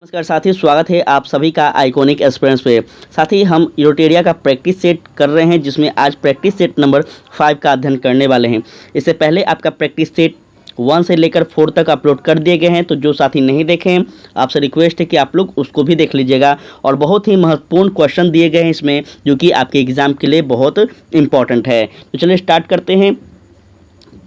नमस्कार साथी, स्वागत है आप सभी का आइकॉनिक एक्सपीरियंस पे। साथी, हम यूरोटेरिया का प्रैक्टिस सेट कर रहे हैं, जिसमें आज प्रैक्टिस सेट नंबर 5 का अध्ययन करने वाले हैं। इससे पहले आपका प्रैक्टिस सेट 1 से लेकर 4 तक अपलोड कर दिए गए हैं, तो जो साथी नहीं देखे हैं आपसे रिक्वेस्ट है कि आप लोग उसको भी देख लीजिएगा। और बहुत ही महत्वपूर्ण क्वेश्चन दिए गए हैं इसमें, जो कि आपके एग्जाम के लिए बहुत इंपॉर्टेंट है। तो चलिए स्टार्ट करते हैं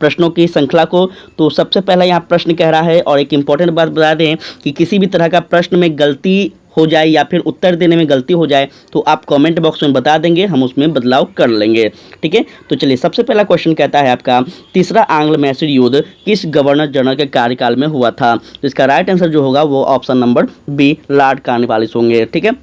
प्रश्नों की श्रृंखला को। तो सबसे पहला यहाँ प्रश्न कह रहा है, और एक इम्पॉर्टेंट बात बता दें कि किसी भी तरह का प्रश्न में गलती हो जाए या फिर उत्तर देने में गलती हो जाए तो आप कमेंट बॉक्स में बता देंगे, हम उसमें बदलाव कर लेंगे। ठीक है, तो चलिए सबसे पहला क्वेश्चन कहता है आपका, तीसरा एंग्लो मैसूर युद्ध किस गवर्नर जनरल के कार्यकाल में हुआ था? तो इसका राइट आंसर जो होगा वो option number B, Lord Cornwallis होंगे। ठीक है,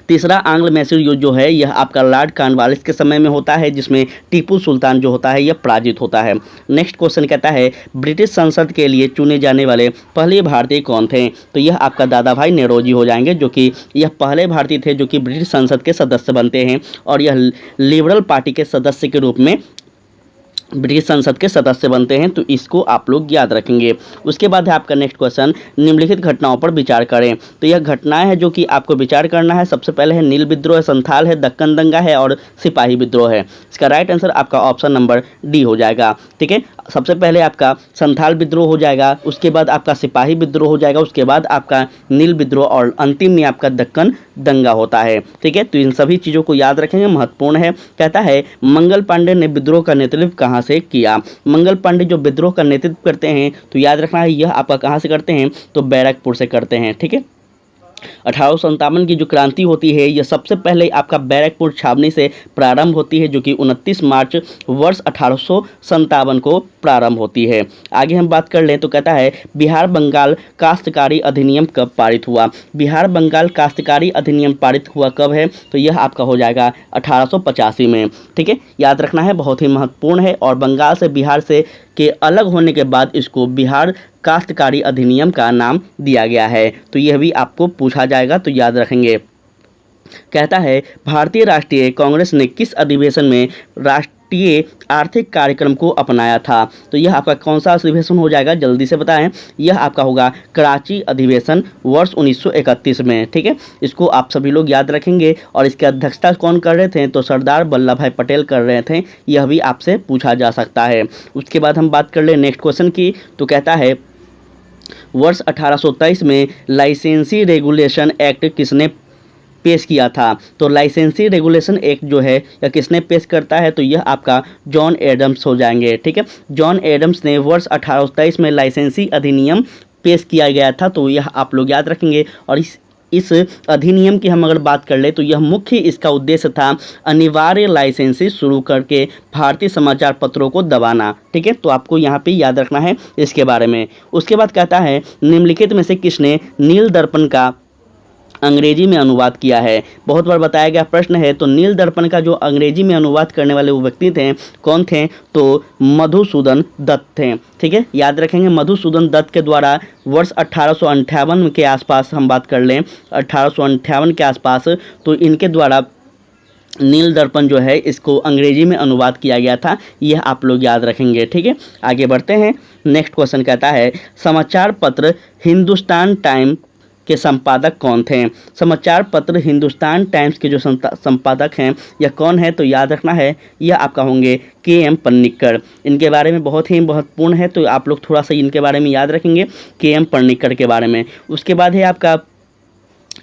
तीसरा एंग्लो मैसूर युद्ध जो है यह आपका लॉर्ड कॉर्नवालिस के समय में होता है, जिसमें टीपू सुल्तान जो होता है यह पराजित होता है। नेक्स्ट क्वेश्चन कहता है, ब्रिटिश संसद के लिए चुने जाने वाले पहले भारतीय कौन थे? तो यह आपका दादा भाई नेरोजी हो जाएंगे, जो कि यह पहले भारतीय थे जो कि ब्रिटिश संसद के सदस्य बनते हैं, और यह लिबरल पार्टी के सदस्य के रूप में ब्रिटिश संसद के सदस्य बनते हैं। तो इसको आप लोग याद रखेंगे। उसके बाद है आपका नेक्स्ट क्वेश्चन, निम्नलिखित घटनाओं पर विचार करें। तो यह घटनाएं हैं जो कि आपको विचार करना है। सबसे पहले है नील विद्रोह, संथाल है, दक्कन दंगा है और सिपाही विद्रोह है। इसका राइट आंसर आपका ऑप्शन नंबर डी हो जाएगा। ठीक है, सबसे पहले आपका संथाल विद्रोह हो जाएगा, उसके बाद आपका सिपाही विद्रोह हो जाएगा, उसके बाद आपका नील विद्रोह और अंतिम में आपका दक्कन दंगा होता है। ठीक है, तो इन सभी चीज़ों को याद रखेंगे, महत्वपूर्ण है। कहता है, मंगल पांडे ने विद्रोह का नेतृत्व कहाँ से किया? मंगल पांडे जो विद्रोह का नेतृत्व करते हैं, तो याद रखना है यह आपका कहाँ से करते हैं, तो बैरकपुर से करते हैं। ठीक है, 1857 की जो क्रांति होती है यह सबसे पहले आपका बैरकपुर छावनी से प्रारंभ होती है, जो कि 29 मार्च वर्ष 1857 को प्रारंभ होती है। आगे हम बात कर लें तो कहता है, बिहार बंगाल काश्तकारी अधिनियम कब पारित हुआ? बिहार बंगाल काश्तकारी अधिनियम पारित हुआ कब है? तो यह आपका हो जाएगा 1885 में। ठीक है, याद रखना है, बहुत ही महत्वपूर्ण है। और बंगाल से बिहार से के अलग होने के बाद इसको बिहार काश्तकारी अधिनियम का नाम दिया गया है। तो यह भी आपको पूछा जाएगा, तो याद रखेंगे। कहता है, भारतीय राष्ट्रीय कांग्रेस ने किस अधिवेशन में राष्ट्रीय आर्थिक कार्यक्रम को अपनाया था? तो यह आपका कौन सा अधिवेशन हो जाएगा, जल्दी से बताएं। यह आपका होगा कराची अधिवेशन वर्ष 1931 में। ठीक है, इसको आप सभी लोग याद रखेंगे। और इसकी अध्यक्षता कौन कर रहे थे? तो सरदार वल्लभ भाई पटेल कर रहे थे। यह भी आपसे पूछा जा सकता है। उसके बाद हम बात कर ले नेक्स्ट क्वेश्चन की। तो कहता है, वर्ष 1823 में लाइसेंसी रेगुलेशन एक्ट किसने पेश किया था? तो लाइसेंसी रेगुलेशन एक्ट जो है या किसने पेश करता है? तो यह आपका जॉन एडम्स हो जाएंगे। ठीक है, जॉन एडम्स ने वर्ष 1823 में लाइसेंसी अधिनियम पेश किया गया था। तो यह आप लोग याद रखेंगे। और इस अधिनियम की हम अगर बात कर ले तो यह मुख्य इसका उद्देश्य था अनिवार्य लाइसेंसी शुरू करके भारतीय समाचार पत्रों को दबाना। ठीक है, तो आपको यहाँ पे याद रखना है इसके बारे में। उसके बाद कहता है, निम्नलिखित में से किसने नील दर्पण का अंग्रेजी में अनुवाद किया है? बहुत बार बताया गया प्रश्न है। तो नील दर्पण का जो अंग्रेजी में अनुवाद करने वाले वो व्यक्ति थे, कौन थे? तो मधुसूदन दत्त थे। ठीक है, याद रखेंगे, मधुसूदन दत्त के द्वारा वर्ष 1858 के आसपास हम बात कर लें, 1858 के आसपास, तो इनके द्वारा नील दर्पण जो है इसको अंग्रेजी में अनुवाद किया गया था। यह आप लोग याद रखेंगे। ठीक है, आगे बढ़ते हैं। नेक्स्ट क्वेश्चन कहता है, समाचार पत्र हिंदुस्तान टाइम के संपादक कौन थे? समाचार पत्र हिंदुस्तान टाइम्स के जो संपादक हैं यह कौन है? तो याद रखना है, यह आपका होंगे के.एम. पन्निक्कर। इनके बारे में बहुत ही महत्वपूर्ण है, तो आप लोग थोड़ा सा इनके बारे में याद रखेंगे, के.एम. पन्निक्कर के बारे में। उसके बाद है आपका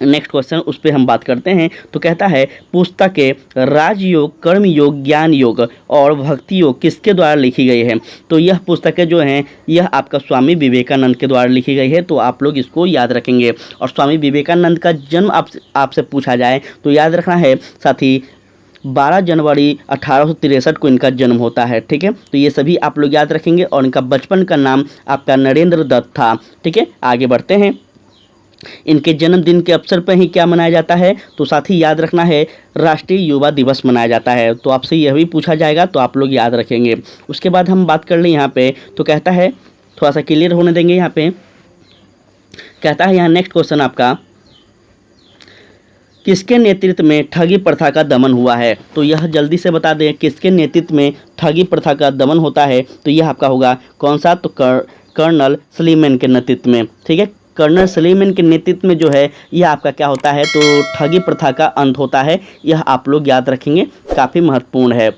नेक्स्ट क्वेश्चन, उस पर हम बात करते हैं। तो कहता है, पुस्तकें राजयोग, कर्म योग, ज्ञान योग और भक्ति योग किसके द्वारा लिखी गई है? तो यह पुस्तकें जो हैं यह आपका स्वामी विवेकानंद के द्वारा लिखी गई है। तो आप लोग इसको याद रखेंगे। और स्वामी विवेकानंद का जन्म आपसे पूछा जाए तो याद रखना है साथी, 12 जनवरी 1863 को इनका जन्म होता है। ठीक है, तो ये सभी आप लोग याद रखेंगे। और इनका बचपन का नाम आपका नरेंद्र दत्त था। ठीक है, आगे बढ़ते हैं। इनके जन्मदिन के अवसर पर ही क्या मनाया जाता है? तो साथी याद रखना है, राष्ट्रीय युवा दिवस मनाया जाता है। तो आपसे यह भी पूछा जाएगा, तो आप लोग याद रखेंगे। उसके बाद हम बात कर लें यहाँ पे, तो कहता है, थोड़ा सा क्लियर होने देंगे यहाँ पे। कहता है यहाँ नेक्स्ट क्वेश्चन आपका, किसके नेतृत्व में ठगी प्रथा का दमन हुआ है? तो यह जल्दी से बता दें, किसके नेतृत्व में ठगी प्रथा का दमन होता है? तो यह आपका होगा कौन सा? तो कर्नल सलीमैन के नेतृत्व में। ठीक है, कर्नल सलीम के नेतृत्व में जो है यह आपका क्या होता है, तो ठगी प्रथा का अंत होता है। यह आप लोग याद रखेंगे, काफ़ी महत्वपूर्ण है।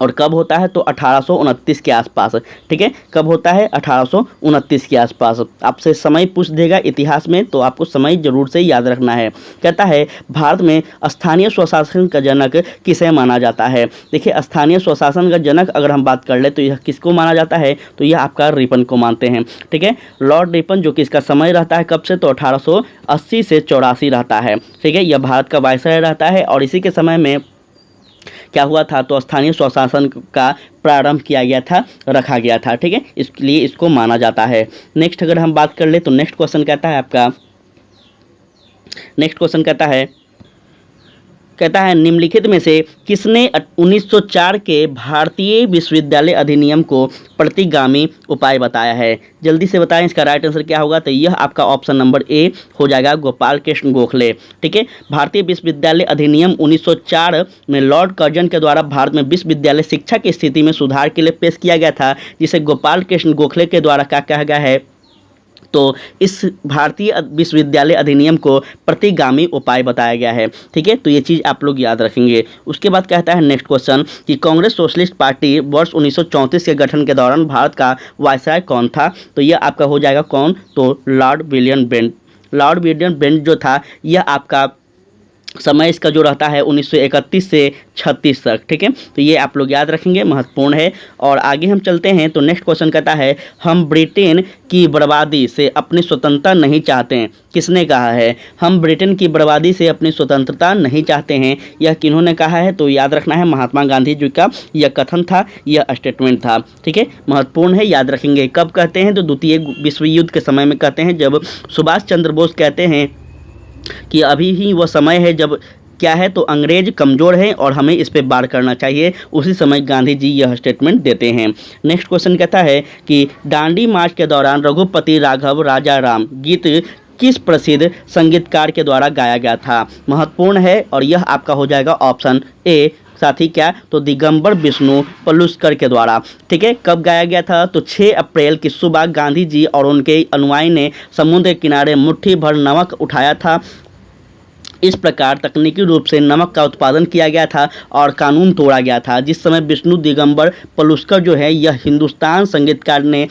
और कब होता है, तो 1829 के आसपास। ठीक है, कब होता है, 1829 के आसपास। आपसे समय पूछ देगा इतिहास में, तो आपको समय जरूर से याद रखना है। कहता है भारत में स्थानीय स्वशासन का जनक किसे माना जाता है। देखिए, स्थानीय स्वशासन का जनक अगर हम बात कर ले तो यह किसको माना जाता है, तो यह आपका रिपन को मानते हैं। ठीक है, लॉर्ड रिपन, जो कि इसका समय रहता है कब से, तो 1880 से 84 रहता है। ठीक है, यह भारत का वायसराय रहता है और इसी के समय में क्या हुआ था, तो स्थानीय स्वशासन का प्रारंभ किया गया था, रखा गया था। ठीक है, इसलिए इसको माना जाता है। नेक्स्ट अगर हम बात कर ले तो नेक्स्ट क्वेश्चन कहता है आपका, नेक्स्ट क्वेश्चन कहता है निम्नलिखित में से किसने 1904 के भारतीय विश्वविद्यालय अधिनियम को प्रतिगामी उपाय बताया है। जल्दी से बताएं, इसका राइट आंसर क्या होगा, तो यह आपका ऑप्शन नंबर ए हो जाएगा, गोपाल कृष्ण गोखले। ठीक है, भारतीय विश्वविद्यालय अधिनियम 1904 में लॉर्ड कर्जन के द्वारा भारत में विश्वविद्यालय शिक्षा की स्थिति में सुधार के लिए पेश किया गया था, जिसे गोपाल कृष्ण गोखले के द्वारा क्या कहा गया है, तो इस भारतीय विश्वविद्यालय अधिनियम को प्रतिगामी उपाय बताया गया है। ठीक है, तो ये चीज़ आप लोग याद रखेंगे। उसके बाद कहता है नेक्स्ट क्वेश्चन कि कांग्रेस सोशलिस्ट पार्टी वर्ष 1934 के गठन के दौरान भारत का वायसराय कौन था, तो यह आपका हो जाएगा कौन, तो Lord William bent. Lord William bent जो था, यह आपका समय इसका जो रहता है 1931 से 36 तक। ठीक है, तो ये आप लोग याद रखेंगे, महत्वपूर्ण है। और आगे हम चलते हैं तो नेक्स्ट क्वेश्चन कहता है हम ब्रिटेन की बर्बादी से अपनी स्वतंत्रता नहीं चाहते हैं। किसने कहा है, हम ब्रिटेन की बर्बादी से अपनी स्वतंत्रता नहीं चाहते हैं, यह किन्होंने कहा है, तो याद रखना है महात्मा गांधी जी का यह कथन था, यह स्टेटमेंट था। ठीक है, महत्वपूर्ण है, याद रखेंगे। कब कहते हैं, तो द्वितीय विश्व युद्ध के समय में कहते हैं, जब सुभाष चंद्र बोस कहते हैं कि अभी ही वह समय है जब क्या है, तो अंग्रेज कमज़ोर हैं और हमें इस पर वार करना चाहिए। उसी समय गांधी जी यह स्टेटमेंट देते हैं। नेक्स्ट क्वेश्चन कहता है कि दांडी मार्च के दौरान रघुपति राघव राजा राम गीत किस प्रसिद्ध संगीतकार के द्वारा गाया गया था। महत्वपूर्ण है और यह आपका हो जाएगा ऑप्शन ए, साथ ही क्या, तो दिगंबर विष्णु पलुस्कर के द्वारा। ठीक है, कब गाया गया था, तो 6 अप्रैल की सुबह गांधी जी और उनके अनुयायी ने समुद्र के किनारे मुट्ठी भर नमक उठाया था। इस प्रकार तकनीकी रूप से नमक का उत्पादन किया गया था और कानून तोड़ा गया था। जिस समय विष्णु दिगंबर पलुस्कर जो है, यह हिंदुस्तान संगीतकार ने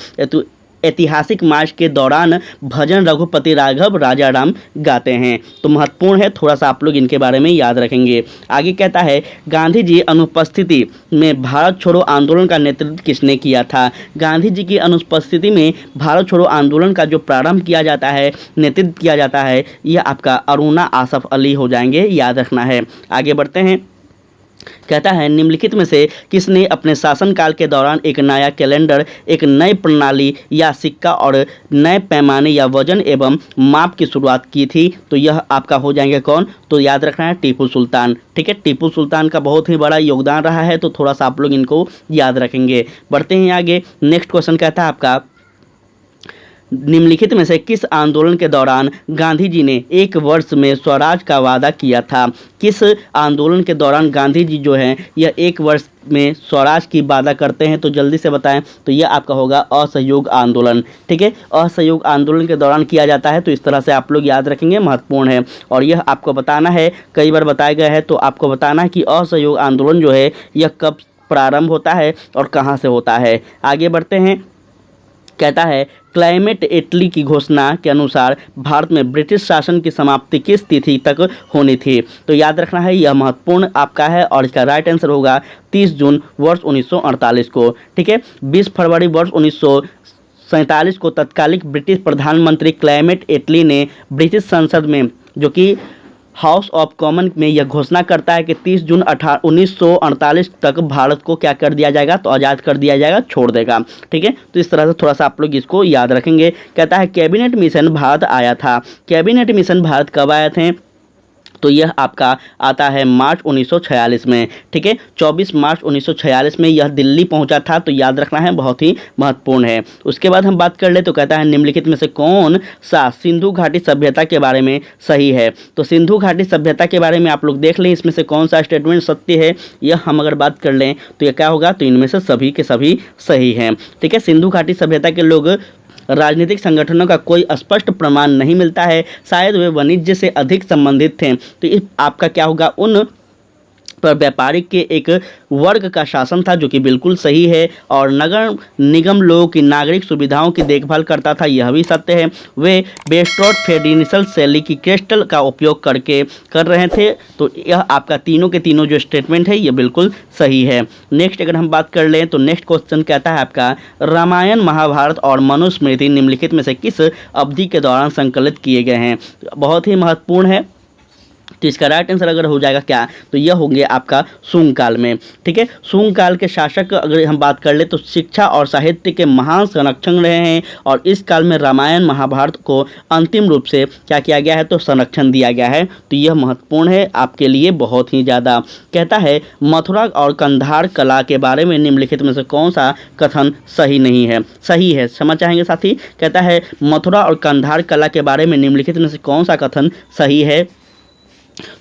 ऐतिहासिक मार्च के दौरान भजन रघुपति राघव राजा राम गाते हैं। तो महत्वपूर्ण है, थोड़ा सा आप लोग इनके बारे में याद रखेंगे। आगे कहता है गांधी जी अनुपस्थिति में भारत छोड़ो आंदोलन का नेतृत्व किसने किया था। गांधी जी की अनुपस्थिति में भारत छोड़ो आंदोलन का जो प्रारंभ किया जाता है, नेतृत्व किया जाता है, यह आपका अरुणा आसफ अली हो जाएंगे, याद रखना है। आगे बढ़ते हैं, कहता है निम्नलिखित में से किसने अपने शासनकाल के दौरान एक नया कैलेंडर, एक नई प्रणाली या सिक्का और नए पैमाने या वजन एवं माप की शुरुआत की थी, तो यह आपका हो जाएंगे कौन, तो याद रखना है टीपू सुल्तान। ठीक है, टीपू सुल्तान का बहुत ही बड़ा योगदान रहा है, तो थोड़ा सा आप लोग इनको याद रखेंगे। बढ़ते हैं आगे, नेक्स्ट क्वेश्चन कहता है आपका निम्नलिखित में से किस आंदोलन के दौरान गांधी जी ने 1 वर्ष में स्वराज का वादा किया था। किस आंदोलन के दौरान गांधी जी जो हैं यह 1 वर्ष में स्वराज की वादा करते हैं, तो जल्दी से बताएं, तो यह आपका होगा असहयोग आंदोलन। ठीक है, असहयोग आंदोलन के दौरान किया जाता है, तो इस तरह से आप लोग याद रखेंगे, महत्वपूर्ण है। और यह आपको बताना है, कई बार बताया गया है, तो आपको बताना है कि असहयोग आंदोलन जो है यह कब प्रारंभ होता है और कहाँ से होता है। आगे बढ़ते हैं, कहता है क्लाइमेट इटली की घोषणा के अनुसार भारत में ब्रिटिश शासन की समाप्ति किस तिथि तक होनी थी, तो याद रखना है, यह महत्वपूर्ण आपका है और इसका राइट आंसर होगा 30 जून वर्ष 1948 को। ठीक है, 20 फरवरी वर्ष 1947 को तत्कालिक ब्रिटिश प्रधानमंत्री क्लाइमेट इटली ने ब्रिटिश संसद में, जो कि हाउस ऑफ कॉमन में, यह घोषणा करता है कि 30 जून 1948 तक भारत को क्या कर दिया जाएगा, तो आज़ाद कर दिया जाएगा, छोड़ देगा। ठीक है, तो इस तरह से थोड़ा सा आप लोग इसको याद रखेंगे। कहता है कैबिनेट मिशन भारत आया था। कैबिनेट मिशन भारत कब आए थे, तो यह आपका आता है मार्च 1946 में। ठीक है, 24 मार्च 1946 में यह दिल्ली पहुंचा था, तो याद रखना है, बहुत ही महत्वपूर्ण है। उसके बाद हम बात कर ले तो कहता है निम्नलिखित में से कौन सा सिंधु घाटी सभ्यता के बारे में सही है। तो सिंधु घाटी सभ्यता के बारे में आप लोग देख लें, इसमें से कौन सा स्टेटमेंट सत्य है, यह हम अगर बात कर लें तो यह क्या होगा, तो इनमें से सभी के सभी सही हैं। ठीक है, सिंधु घाटी सभ्यता के लोग राजनीतिक संगठनों का कोई स्पष्ट प्रमाण नहीं मिलता है, शायद वे वाणिज्य से अधिक संबंधित थे। तो इस आपका क्या होगा, उन पर व्यापारिक के एक वर्ग का शासन था, जो कि बिल्कुल सही है। और नगर निगम लोगों की नागरिक सुविधाओं की देखभाल करता था, यह भी सत्य है। वे वेस्टर्न फेडरलिस्ट शैली की क्रिस्टल का उपयोग करके कर रहे थे। तो यह आपका तीनों के तीनों जो स्टेटमेंट है ये बिल्कुल सही है। नेक्स्ट अगर हम बात कर लें तो नेक्स्ट क्वेश्चन कहता है आपका, रामायण महाभारत और मनुस्मृति निम्नलिखित में से किस अवधि के दौरान संकलित किए गए हैं। बहुत ही महत्वपूर्ण है। तो इसका राइट आंसर अगर हो जाएगा क्या, तो यह होंगे आपका शुंग काल में। ठीक है, शुंग काल के शासक अगर हम बात कर ले तो शिक्षा और साहित्य के महान संरक्षक रहे हैं। और इस काल में रामायण महाभारत को अंतिम रूप से क्या किया गया है, तो संरक्षण दिया गया है। तो यह महत्वपूर्ण है आपके लिए बहुत ही ज़्यादा। कहता है मथुरा और कंधार कला के बारे में निम्नलिखित में से कौन सा कथन सही नहीं है। सही है, समझ चाहेंगे साथी। कहता है मथुरा और कंधार कला के बारे में निम्नलिखित में से कौन सा कथन सही है।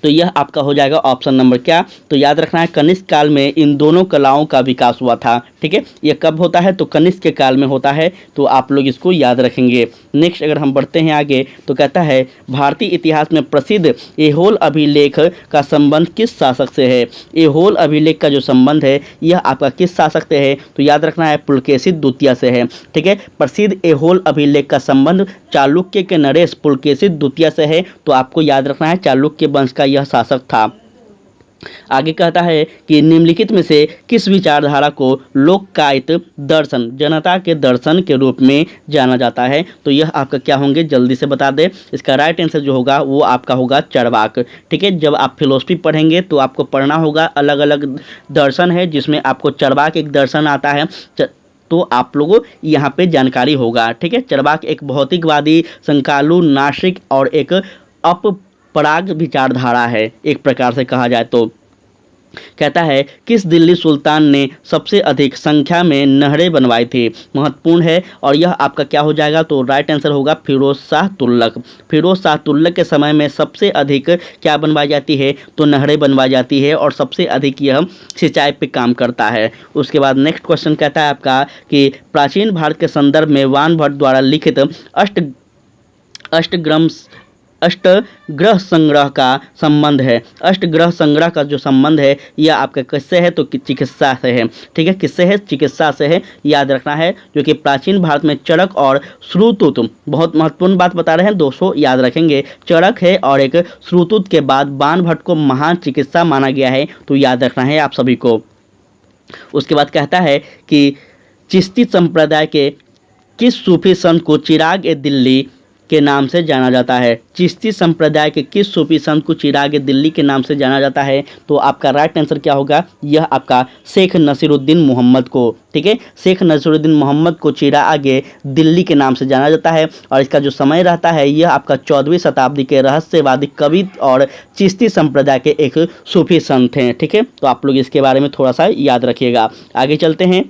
तो यह आपका हो जाएगा ऑप्शन नंबर क्या, तो याद रखना है कनिष्क काल में इन दोनों कलाओं का विकास हुआ था। ठीक है, यह कब होता है, तो कनिष्क के काल में होता है। तो आप लोग इसको याद रखेंगे। नेक्स्ट अगर हम बढ़ते हैं आगे तो कहता है भारतीय इतिहास में प्रसिद्ध ऐहोल अभिलेख का संबंध किस शासक से है। ऐहोल अभिलेख का जो संबंध है यह आपका किस शासक से है, तो याद रखना है पुलकेशिन द्वितीय से है। ठीक है, प्रसिद्ध ऐहोल अभिलेख का संबंध चालुक्य के नरेश पुलकेशिन द्वितीय से है। तो आपको याद रखना है चालुक्य वंश का यह शासक था। आगे कहता है कि निम्नलिखित में से किस विचारधारा को लोकायत दर्शन जनता के दर्शन के रूप में जाना जाता है। तो यह आपका क्या होंगे, जल्दी से बता दें। इसका राइट आंसर जो होगा वो आपका होगा चरवाक। ठीक है, जब आप फिलोसफी पढ़ेंगे तो आपको पढ़ना होगा अलग अलग दर्शन है जिसमें आपको चरवाक एक दर्शन आता है। तो आप लोगों यहाँ पे जानकारी होगा। ठीक है, चरवाक एक भौतिकवादी, संकालु, नास्तिक और एक अपराग विचारधारा है एक प्रकार से कहा जाए तो। कहता है किस दिल्ली सुल्तान ने सबसे अधिक संख्या में नहरें बनवाई थी। महत्वपूर्ण है और यह आपका क्या हो जाएगा, तो राइट आंसर होगा फिरोज शाह तुगलक। फिरोज शाह तुगलक के समय में सबसे अधिक क्या बनवाई जाती है, तो नहरें बनवाई जाती है और सबसे अधिक यह सिंचाई पे काम करता है। उसके बाद नेक्स्ट क्वेश्चन कहता है आपका कि प्राचीन भारत के संदर्भ में वानभट्ट द्वारा लिखित अष्टग्रह संग्रह का संबंध है। अष्टग्रह संग्रह का जो संबंध है यह आपका किससे है, तो चिकित्सा से है। ठीक है, किससे है, चिकित्सा से है, याद रखना है। जो कि प्राचीन भारत में चरक और श्रुतुत, बहुत महत्वपूर्ण बात बता रहे हैं दोस्तों, याद रखेंगे। चरक है और एक श्रुतुत के बाद वानभट्ट को महान चिकित्सा माना गया है। तो याद रखना है आप सभी को। उसके बाद कहता है कि चिश्ती संप्रदाय के किस सूफी संत को चिराग ए दिल्ली के नाम से जाना जाता है। चिश्ती संप्रदाय के किस सूफी संत को चिराग ए दिल्ली के नाम से जाना जाता है, तो आपका राइट आंसर क्या होगा, यह आपका शेख नसीरुद्दीन मोहम्मद को। ठीक है, शेख नसीरुद्दीन मोहम्मद को चिराग ए दिल्ली के नाम से जाना जाता है। और इसका जो समय रहता है यह आपका 14वीं शताब्दी के रहस्यवादी कवि और चिश्ती संप्रदाय के एक सूफी संत हैं। ठीक है, तो आप लोग इसके बारे में थोड़ा सा याद रखिएगा। आगे चलते हैं।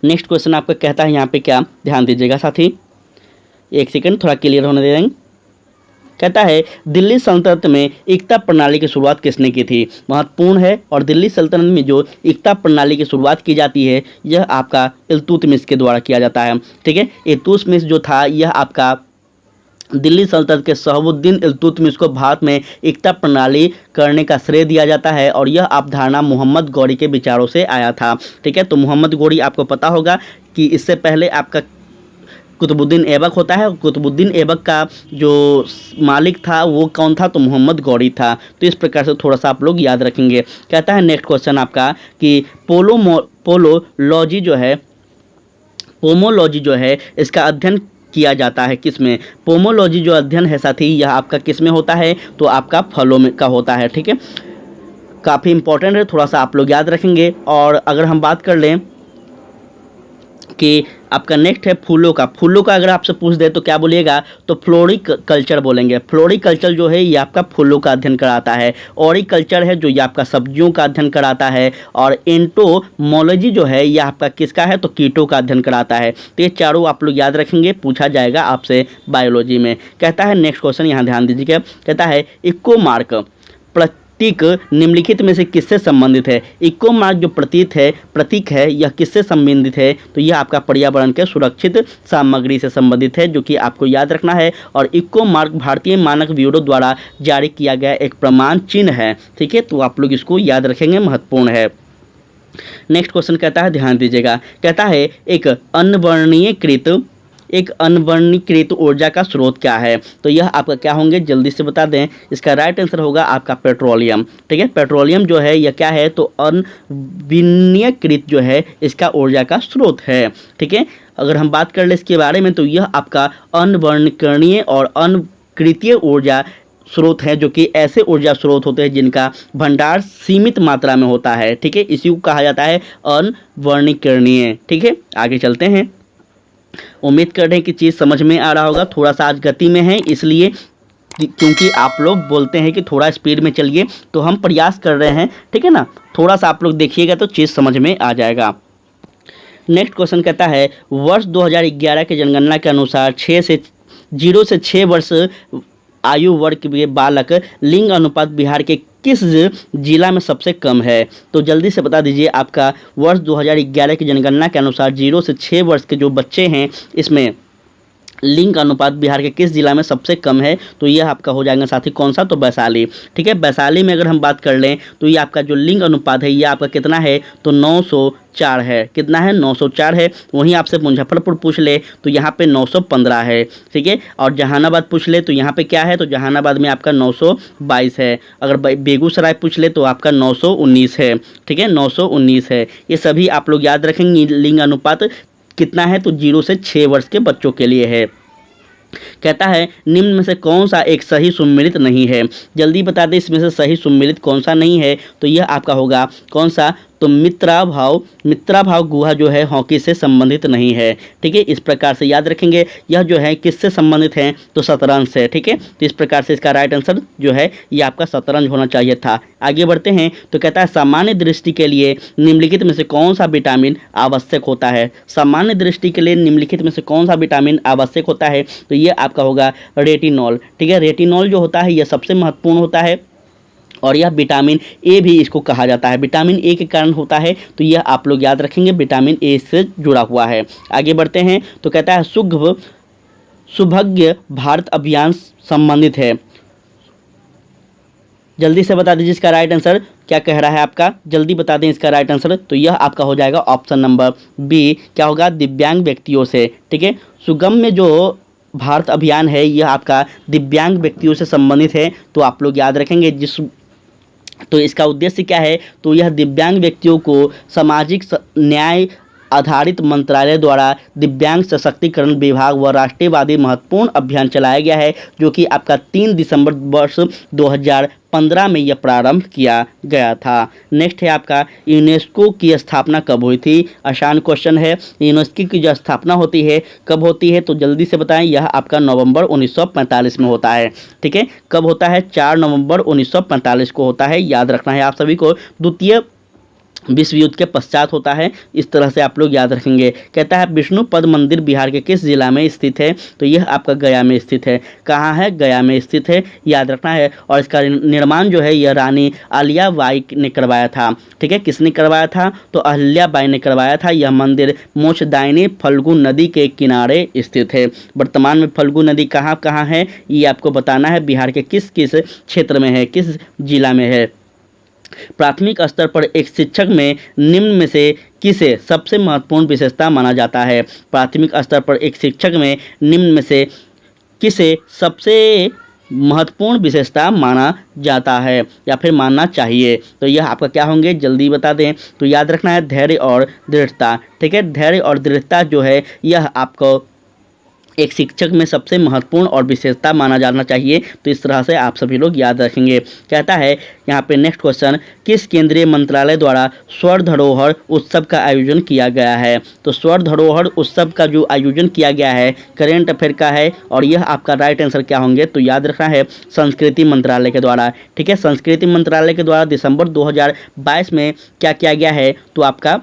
नेक्स्ट क्वेश्चन आपका कहता है यहाँ पे क्या, ध्यान दीजिएगा साथी, एक सेकंड थोड़ा क्लियर होने देंगे। कहता है दिल्ली सल्तनत में एकता प्रणाली की शुरुआत किसने की थी। महत्वपूर्ण है और दिल्ली सल्तनत में जो एकता प्रणाली की शुरुआत की जाती है यह आपका इल्तुतमिश के द्वारा किया जाता है। ठीक है, इल्तुतमिश जो था यह आपका दिल्ली सल्तनत के शहाबुद्दीन इल्तुतमिश को भारत में एकता प्रणाली करने का श्रेय दिया जाता है। और यह अवधारणा मोहम्मद गौरी के विचारों से आया था। ठीक है, तो मोहम्मद गौरी आपको पता होगा कि इससे पहले आपका कुतुबुद्दीन ऐबक होता है। कुतुबुद्दीन ऐबक का जो मालिक था वो कौन था, तो मोहम्मद गौरी था। तो इस प्रकार से थोड़ा सा आप लोग याद रखेंगे। कहता है नेक्स्ट क्वेश्चन आपका कि पोमोलॉजी जो है इसका अध्ययन किया जाता है किसमें। पोमोलॉजी जो अध्ययन है साथी यह आपका किसमें होता है, तो आपका फलों में का होता है। ठीक है, काफ़ी इंपॉर्टेंट है, थोड़ा सा आप लोग याद रखेंगे। और अगर हम बात कर लें कि आपका नेक्स्ट है फूलों का अगर आपसे पूछ दे तो क्या बोलिएगा, तो फ्लोरिकल्चर बोलेंगे। फ्लोरिकल्चर जो है ये आपका फूलों का अध्ययन कराता है। ऑरिकल्चर है जो ये आपका सब्जियों का अध्ययन कराता है। और एंटोमोलॉजी जो है ये आपका किसका है, तो कीटों का अध्ययन कराता है। तो ये चारों आप लोग याद रखेंगे, पूछा जाएगा आपसे बायोलॉजी में। कहता है नेक्स्ट क्वेश्चन, यहाँ ध्यान दीजिएगा। कहता है इको मार्क टिक निम्नलिखित में से किससे संबंधित है? इको मार्क जो प्रतीक है यह किससे संबंधित है? तो यह आपका पर्यावरण के सुरक्षित सामग्री से संबंधित है, जो कि आपको याद रखना है। और इको मार्क भारतीय मानक ब्यूरो द्वारा जारी किया गया एक प्रमाण चिन्ह है। ठीक है, तो आप लोग इसको याद रखेंगे, महत्वपूर्ण है। नेक्स्ट क्वेश्चन कहता है, ध्यान दीजिएगा, कहता है एक अनवर्णीकृत ऊर्जा का स्रोत क्या है? तो यह आपका क्या होंगे, जल्दी से बता दें। इसका राइट आंसर होगा आपका पेट्रोलियम। ठीक है, पेट्रोलियम जो है यह क्या है, तो अनविन्यकृत जो है इसका ऊर्जा का स्रोत है। ठीक है, अगर हम बात कर ले इसके बारे में, तो यह आपका अनवर्णीकरणीय और अनकृतीय ऊर्जा स्रोत हैं, जो कि ऐसे ऊर्जा स्रोत होते हैं जिनका भंडार सीमित मात्रा में होता है। ठीक है, इसी को कहा जाता है अनवर्णीकरणीय। ठीक है, आगे चलते हैं। उम्मीद कर रहे हैं कि चीज़ समझ में आ रहा होगा। थोड़ा सा आज गति में है, इसलिए क्योंकि आप लोग बोलते हैं कि थोड़ा स्पीड में चलिए, तो हम प्रयास कर रहे हैं। ठीक है ना, थोड़ा सा आप लोग देखिएगा तो चीज़ समझ में आ जाएगा। नेक्स्ट क्वेश्चन कहता है, वर्ष 2011 की जनगणना के अनुसार 0 से 6 वर्ष आयु वर्ग के बालक लिंग अनुपात बिहार के किस जिला में सबसे कम है? तो जल्दी से बता दीजिए। आपका वर्ष 2011 की जनगणना के अनुसार 0 से 6 वर्ष के जो बच्चे हैं, इसमें लिंग अनुपात बिहार के किस जिला में सबसे कम है? तो यह आपका हो जाएगा साथी कौन सा, तो वैशाली। ठीक है, वैशाली में अगर हम बात कर लें तो ये आपका जो लिंग अनुपात है ये आपका कितना है, तो 904 है। कितना है, 904 है। वहीं आपसे मुजफ्फरपुर पूछ ले तो यहाँ पे 915 है। ठीक है, और जहानाबाद पूछ ले तो यहाँ पे क्या है, तो जहानाबाद में आपका 922 है। अगर बेगूसराय पूछ ले तो आपका 919 है। ठीक है, 919 है। ये सभी आप लोग याद रखेंगे। लिंग अनुपात कितना है, तो 0 से 6 वर्ष के बच्चों के लिए है। कहता है, निम्न में से कौन सा एक सही सुमेलित नहीं है? जल्दी बता दें, इसमें से सही सुमेलित कौन सा नहीं है? तो यह आपका होगा कौन सा, तो मित्राभाव गुहा जो है हॉकी से संबंधित नहीं है। ठीक है, इस प्रकार से याद रखेंगे। यह जो है किससे संबंधित है, तो शतरंज से। ठीक है, तो इस प्रकार से इसका राइट आंसर जो है ये आपका शतरंज होना चाहिए था। आगे बढ़ते हैं। तो कहता है, सामान्य दृष्टि के लिए निम्नलिखित में से कौन सा विटामिन आवश्यक होता है? सामान्य दृष्टि के लिए निम्नलिखित में से कौन सा विटामिन आवश्यक होता है? तो ये आपका होगा रेटिनॉल। ठीक है, रेटिनॉल जो होता है यह सबसे महत्वपूर्ण होता है, और यह विटामिन ए भी इसको कहा जाता है। विटामिन ए के कारण होता है, तो यह आप लोग याद रखेंगे, विटामिन ए से जुड़ा हुआ है। आगे बढ़ते हैं। तो कहता है, सुभज्ञ भारत अभियान संबंधित है। जल्दी से बता दीजिए इसका राइट आंसर क्या कह रहा है आपका, जल्दी बता दें इसका राइट आंसर। तो यह आपका हो जाएगा ऑप्शन नंबर बी, क्या होगा, दिव्यांग व्यक्तियों से। ठीक है, सुगम्य जो भारत अभियान है यह आपका दिव्यांग व्यक्तियों से संबंधित है, तो आप लोग याद रखेंगे। तो इसका उद्देश्य क्या है, तो यह दिव्यांग व्यक्तियों को सामाजिक न्याय आधारित मंत्रालय द्वारा दिव्यांग सशक्तिकरण विभाग व राष्ट्रीयवादी महत्वपूर्ण अभियान चलाया गया है, जो कि आपका 3 दिसंबर वर्ष 2015 में यह प्रारंभ किया गया था। नेक्स्ट है आपका, यूनेस्को की स्थापना कब हुई थी? आसान क्वेश्चन है। यूनेस्को की जो स्थापना होती है कब होती है, तो जल्दी से बताएं। यह आपका नवंबर 1945 में होता है। ठीक है, कब होता है, 4 नवंबर 1945 को होता है। याद रखना है आप सभी को। द्वितीय विश्व युद्ध के पश्चात होता है, इस तरह से आप लोग याद रखेंगे। कहता है, विष्णुपद मंदिर बिहार के किस जिला में स्थित है? तो यह आपका गया में स्थित है। कहाँ है, गया में स्थित है, याद रखना है। और इसका निर्माण जो है यह रानी अहिल्याबाई ने करवाया था। ठीक है, किसने करवाया था, तो अहिल्याबाई ने करवाया था। यह मंदिर मोक्षदायिनी फल्गु नदी के किनारे स्थित है। वर्तमान में फल्गु नदी कहाँ कहाँ है ये आपको बताना है। बिहार के किस किस क्षेत्र में है, किस जिला में है। प्राथमिक स्तर पर एक शिक्षक में निम्न में से किसे सबसे महत्वपूर्ण विशेषता माना जाता है? प्राथमिक स्तर पर एक शिक्षक में निम्न में से किसे सबसे महत्वपूर्ण विशेषता माना जाता है या फिर मानना चाहिए? तो यह आपका क्या होंगे, जल्दी बता दें। तो याद रखना है, धैर्य और दृढ़ता। ठीक है, धैर्य और दृढ़ता जो है यह आपको एक शिक्षक में सबसे महत्वपूर्ण और विशेषता माना जाना चाहिए। तो इस तरह से आप सभी लोग याद रखेंगे। कहता है यहाँ पे नेक्स्ट क्वेश्चन, किस केंद्रीय मंत्रालय द्वारा स्वर्ण धरोहर उत्सव का आयोजन किया गया है? तो स्वर्ण धरोहर उत्सव का जो आयोजन किया गया है करेंट अफेयर का है, और यह आपका राइट आंसर क्या होंगे, तो याद रखना है संस्कृति मंत्रालय के द्वारा। ठीक है, संस्कृति मंत्रालय के द्वारा दिसंबर 2022 में क्या किया गया है, तो आपका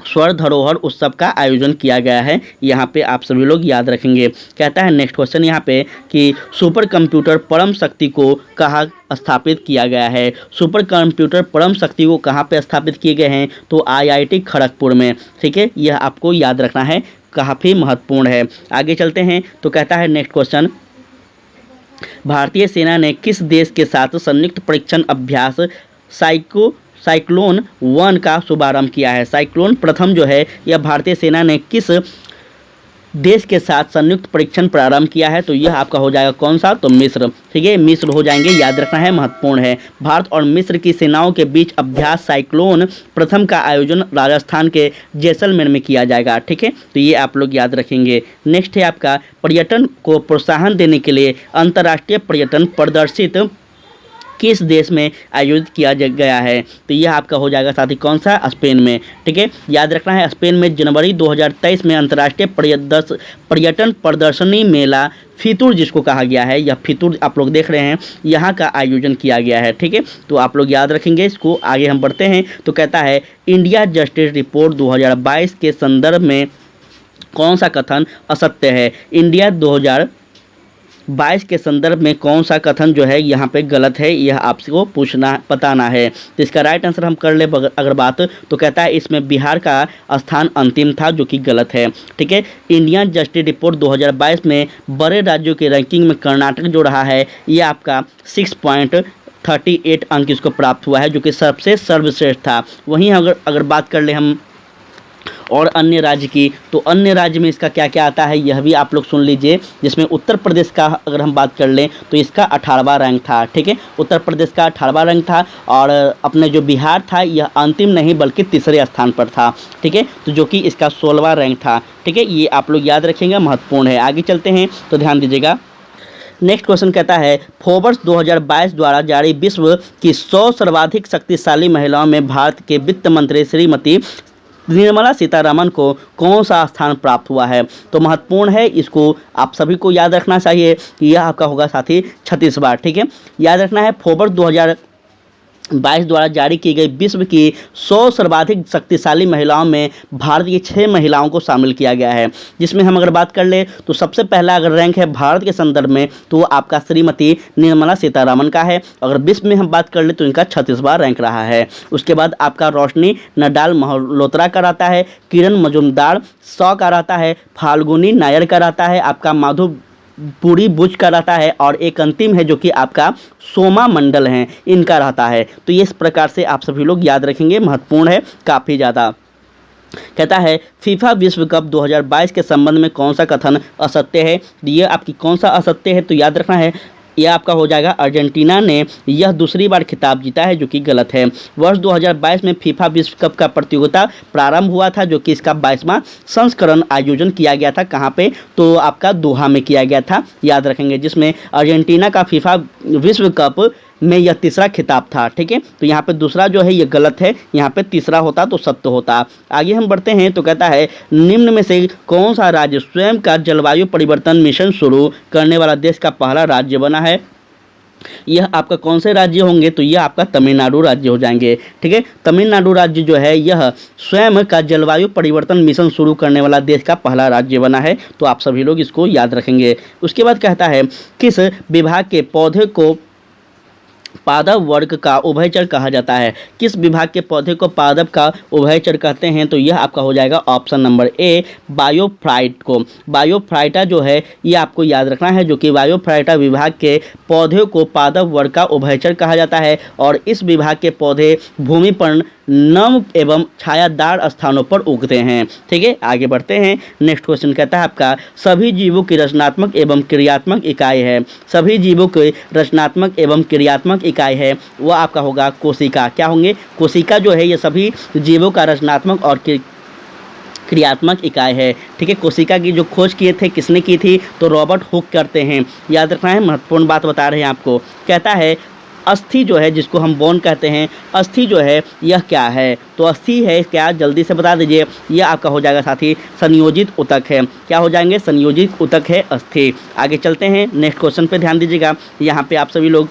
स्वर्ण धरोहर उत्सव का आयोजन किया गया है। यहाँ पे आप सभी लोग याद रखेंगे। कहता है नेक्स्ट क्वेश्चन यहाँ पे कि सुपर कंप्यूटर परम शक्ति को कहाँ स्थापित किया गया है। सुपर कंप्यूटर परम शक्ति को कहाँ पे स्थापित किए गए हैं, तो IIT खड़गपुर में। ठीक है, यह आपको याद रखना है, काफ़ी महत्वपूर्ण है। आगे चलते हैं तो कहता है नेक्स्ट क्वेश्चन, भारतीय सेना ने किस देश के साथ संयुक्त परीक्षण अभ्यास साइक्लोन 1 का शुभारंभ किया है। साइक्लोन प्रथम जो है यह भारतीय सेना ने किस देश के साथ संयुक्त परीक्षण प्रारंभ किया है, तो यह आपका हो जाएगा कौन सा, तो मिस्र। ठीक है, मिस्र हो जाएंगे, याद रखना है, महत्वपूर्ण है। भारत और मिस्र की सेनाओं के बीच अभ्यास साइक्लोन प्रथम का आयोजन राजस्थान के जैसलमेर में किया जाएगा। ठीक है, तो ये आप लोग याद रखेंगे। नेक्स्ट है आपका, पर्यटन को प्रोत्साहन देने के लिए अंतर्राष्ट्रीय पर्यटन प्रदर्शित किस देश में आयोजित किया गया है, तो यह आपका हो जाएगा साथी कौन सा, स्पेन में। ठीक है, याद रखना है, स्पेन में जनवरी 2023 में अंतर्राष्ट्रीय पर्यटन प्रदर्शनी मेला फितूर जिसको कहा गया है, यह फितूर आप लोग देख रहे हैं, यहाँ का आयोजन किया गया है। ठीक है, तो आप लोग याद रखेंगे इसको। आगे हम बढ़ते हैं तो कहता है इंडिया जस्टिस रिपोर्ट 2022 के संदर्भ में कौन सा कथन असत्य है। इंडिया 2022 के संदर्भ में कौन सा कथन जो है यहाँ पे गलत है, यह आपको बताना है। तो इसका राइट आंसर हम कर ले अगर बात, तो कहता है इसमें बिहार का स्थान अंतिम था, जो कि गलत है। ठीक है, इंडियन जस्टिस रिपोर्ट 2022 में बड़े राज्यों के रैंकिंग में कर्नाटक जो रहा है, ये आपका 6.38 अंक इसको प्राप्त हुआ है, जो कि सबसे सर्वश्रेष्ठ था। वहीं अगर बात कर ले हम और अन्य राज्य की, तो अन्य राज्य में इसका क्या क्या आता है, यह भी आप लोग सुन लीजिए। जिसमें उत्तर प्रदेश का अगर हम बात कर लें तो इसका 18वां रैंक था। ठीक है, उत्तर प्रदेश का 18वां रैंक था, और अपने जो बिहार था यह अंतिम नहीं बल्कि तीसरे स्थान पर था। ठीक है, तो जो कि इसका 16वां रैंक था। ठीक है, ये आप लोग याद रखेंगे, महत्वपूर्ण है। आगे चलते हैं तो ध्यान दीजिएगा। नेक्स्ट क्वेश्चन कहता है फोर्ब्स 2022 द्वारा जारी विश्व की 100 सर्वाधिक शक्तिशाली महिलाओं में भारत के वित्त मंत्री श्रीमती निर्मला सीतारमण को कौन सा स्थान प्राप्त हुआ है, तो महत्वपूर्ण है, इसको आप सभी को याद रखना चाहिए कि यह आपका होगा साथी 36वां। ठीक है, याद रखना है, फोर्ब्स 2022 द्वारा जारी की गई विश्व की 100 सर्वाधिक शक्तिशाली महिलाओं में भारत की 6 महिलाओं को शामिल किया गया है। जिसमें हम अगर बात कर ले तो सबसे पहला अगर रैंक है भारत के संदर्भ में, तो वो आपका श्रीमती निर्मला सीतारमण का है। अगर विश्व में हम बात कर ले तो इनका 36वां रैंक रहा है। उसके बाद आपका रोशनी नडाल मल्होत्रा का रहता है, किरण मजूमदार 100 का रहता है, फाल्गुनी नायर का रहता है, आपका माधुपुरी बुच का रहता है, और एक अंतिम है जो कि आपका सोमा मंडल हैं, इनका रहता है। तो ये इस प्रकार से आप सभी लोग याद रखेंगे, महत्वपूर्ण है काफ़ी ज़्यादा। कहता है फीफा विश्व कप 2022 के संबंध में कौन सा कथन असत्य है, ये आपकी कौन सा असत्य है, तो याद रखना है यह आपका हो जाएगा अर्जेंटीना ने यह दूसरी बार खिताब जीता है, जो कि गलत है। वर्ष 2022 में फीफा विश्व कप का प्रतियोगिता प्रारंभ हुआ था, जो कि इसका 22वां संस्करण आयोजन किया गया था। कहाँ पे, तो आपका दोहा में किया गया था, याद रखेंगे। जिसमें अर्जेंटीना का फीफा विश्व कप में यह तीसरा खिताब था। ठीक है, तो यहाँ पे दूसरा जो है ये गलत है, यहाँ पे तीसरा होता तो सत्य होता। आगे हम बढ़ते हैं तो कहता है निम्न में से कौन सा राज्य स्वयं का जलवायु परिवर्तन मिशन शुरू करने वाला देश का पहला राज्य बना है। यह आपका कौन से राज्य होंगे, तो यह आपका तमिलनाडु राज्य हो जाएंगे। ठीक है, तमिलनाडु राज्य जो है यह स्वयं का जलवायु परिवर्तन मिशन शुरू करने वाला देश का पहला राज्य बना है। तो आप सभी लोग इसको याद रखेंगे। उसके बाद कहता है किस विभाग के पौधे को पादप वर्ग का उभयचर कहा जाता है। किस विभाग के पौधे को पादप का उभयचर कहते हैं, तो यह आपका हो जाएगा ऑप्शन नंबर ए बायोफ्राइट को। बायोफ्राइटा जो है ये आपको याद रखना है, जो कि बायोफ्राइटा विभाग के पौधे को पादप वर्ग का उभयचर कहा जाता है, और इस विभाग के पौधे भूमि पर नम एवं छायादार स्थानों पर उगते हैं। ठीक है, आगे बढ़ते हैं। नेक्स्ट क्वेश्चन कहता है आपका सभी जीवों की रचनात्मक एवं क्रियात्मक इकाई है। सभी जीवों की रचनात्मक एवं क्रियात्मक इकाई है वह आपका होगा कोशिका। क्या होंगे, कोशिका जो है ये सभी जीवों का रचनात्मक और क्रियात्मक इकाई है। ठीक है, कोशिका की जो खोज किए थे किसने की थी, तो रॉबर्ट हुक करते हैं, याद रखना है, महत्वपूर्ण बात बता रहे हैं आपको। कहता है अस्थि जो है जिसको हम बोन कहते हैं, अस्थि जो है यह क्या है, तो अस्थि है क्या, जल्दी से बता दीजिए। यह आपका हो जाएगा साथी संयोजित ऊतक है। क्या हो जाएंगे, संयोजित ऊतक है अस्थि। आगे चलते हैं, नेक्स्ट क्वेश्चन पे ध्यान दीजिएगा। यहाँ पे आप सभी लोग